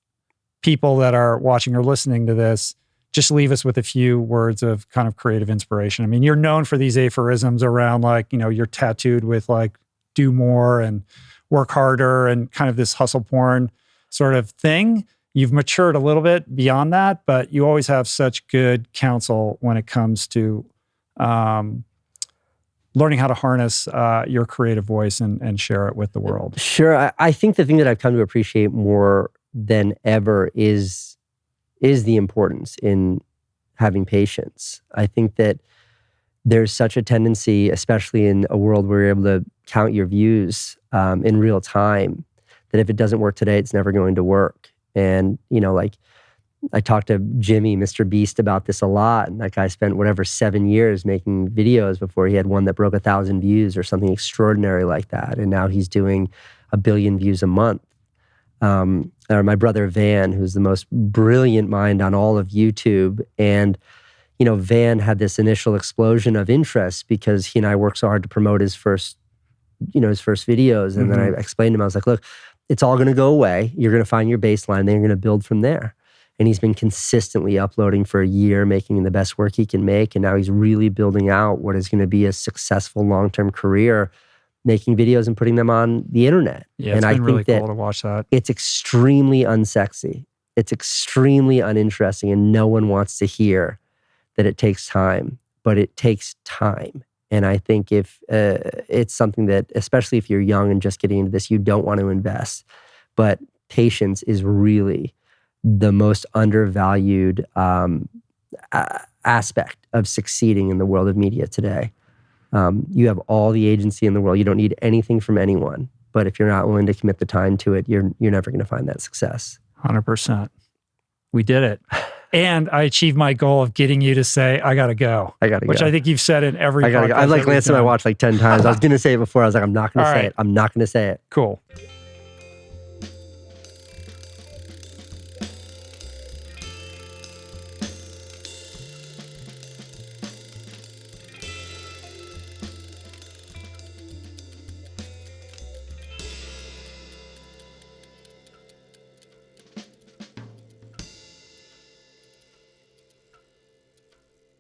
people that are watching or listening to this, just leave us with a few words of kind of creative inspiration. I mean, you're known for these aphorisms around, like, you're tattooed with like, do more and work harder and kind of this hustle porn sort of thing. You've matured a little bit beyond that, but you always have such good counsel when it comes to learning how to harness your creative voice and share it with the world. Sure. I think the thing that I've come to appreciate more than ever is the importance in having patience. I think that there's such a tendency, especially in a world where you're able to count your views in real time, that if it doesn't work today, it's never going to work. And, like, I talked to Jimmy, Mr. Beast, about this a lot. And that guy spent 7 years making videos before he had one that broke 1,000 views or something extraordinary like that. And now he's doing 1 billion views a month. Or my brother Van, who's the most brilliant mind on all of YouTube. And, Van had this initial explosion of interest because he and I worked so hard to promote his first videos. And then I explained to him, I was like, look, it's all going to go away. You're going to find your baseline. Then you're going to build from there. And he's been consistently uploading for a year, making the best work he can make. And now he's really building out what is going to be a successful long-term career, making videos and putting them on the internet. Yeah, it's been really cool to watch that. It's extremely unsexy. It's extremely uninteresting. And no one wants to hear that it takes time. But it takes time. And I think if it's something that, especially if you're young and just getting into this, you don't want to invest. But patience is really the most undervalued aspect of succeeding in the world of media today. You have all the agency in the world. You don't need anything from anyone. But if you're not willing to commit the time to it, you're never going to find that success. 100%. We did it. And I achieved my goal of getting you to say, I got to go. Which I think you've said in every podcast. I like glanced at my watch like 10 times. I was going to say it before. I was like, I'm not going to say right. it. I'm not going to say it. Cool.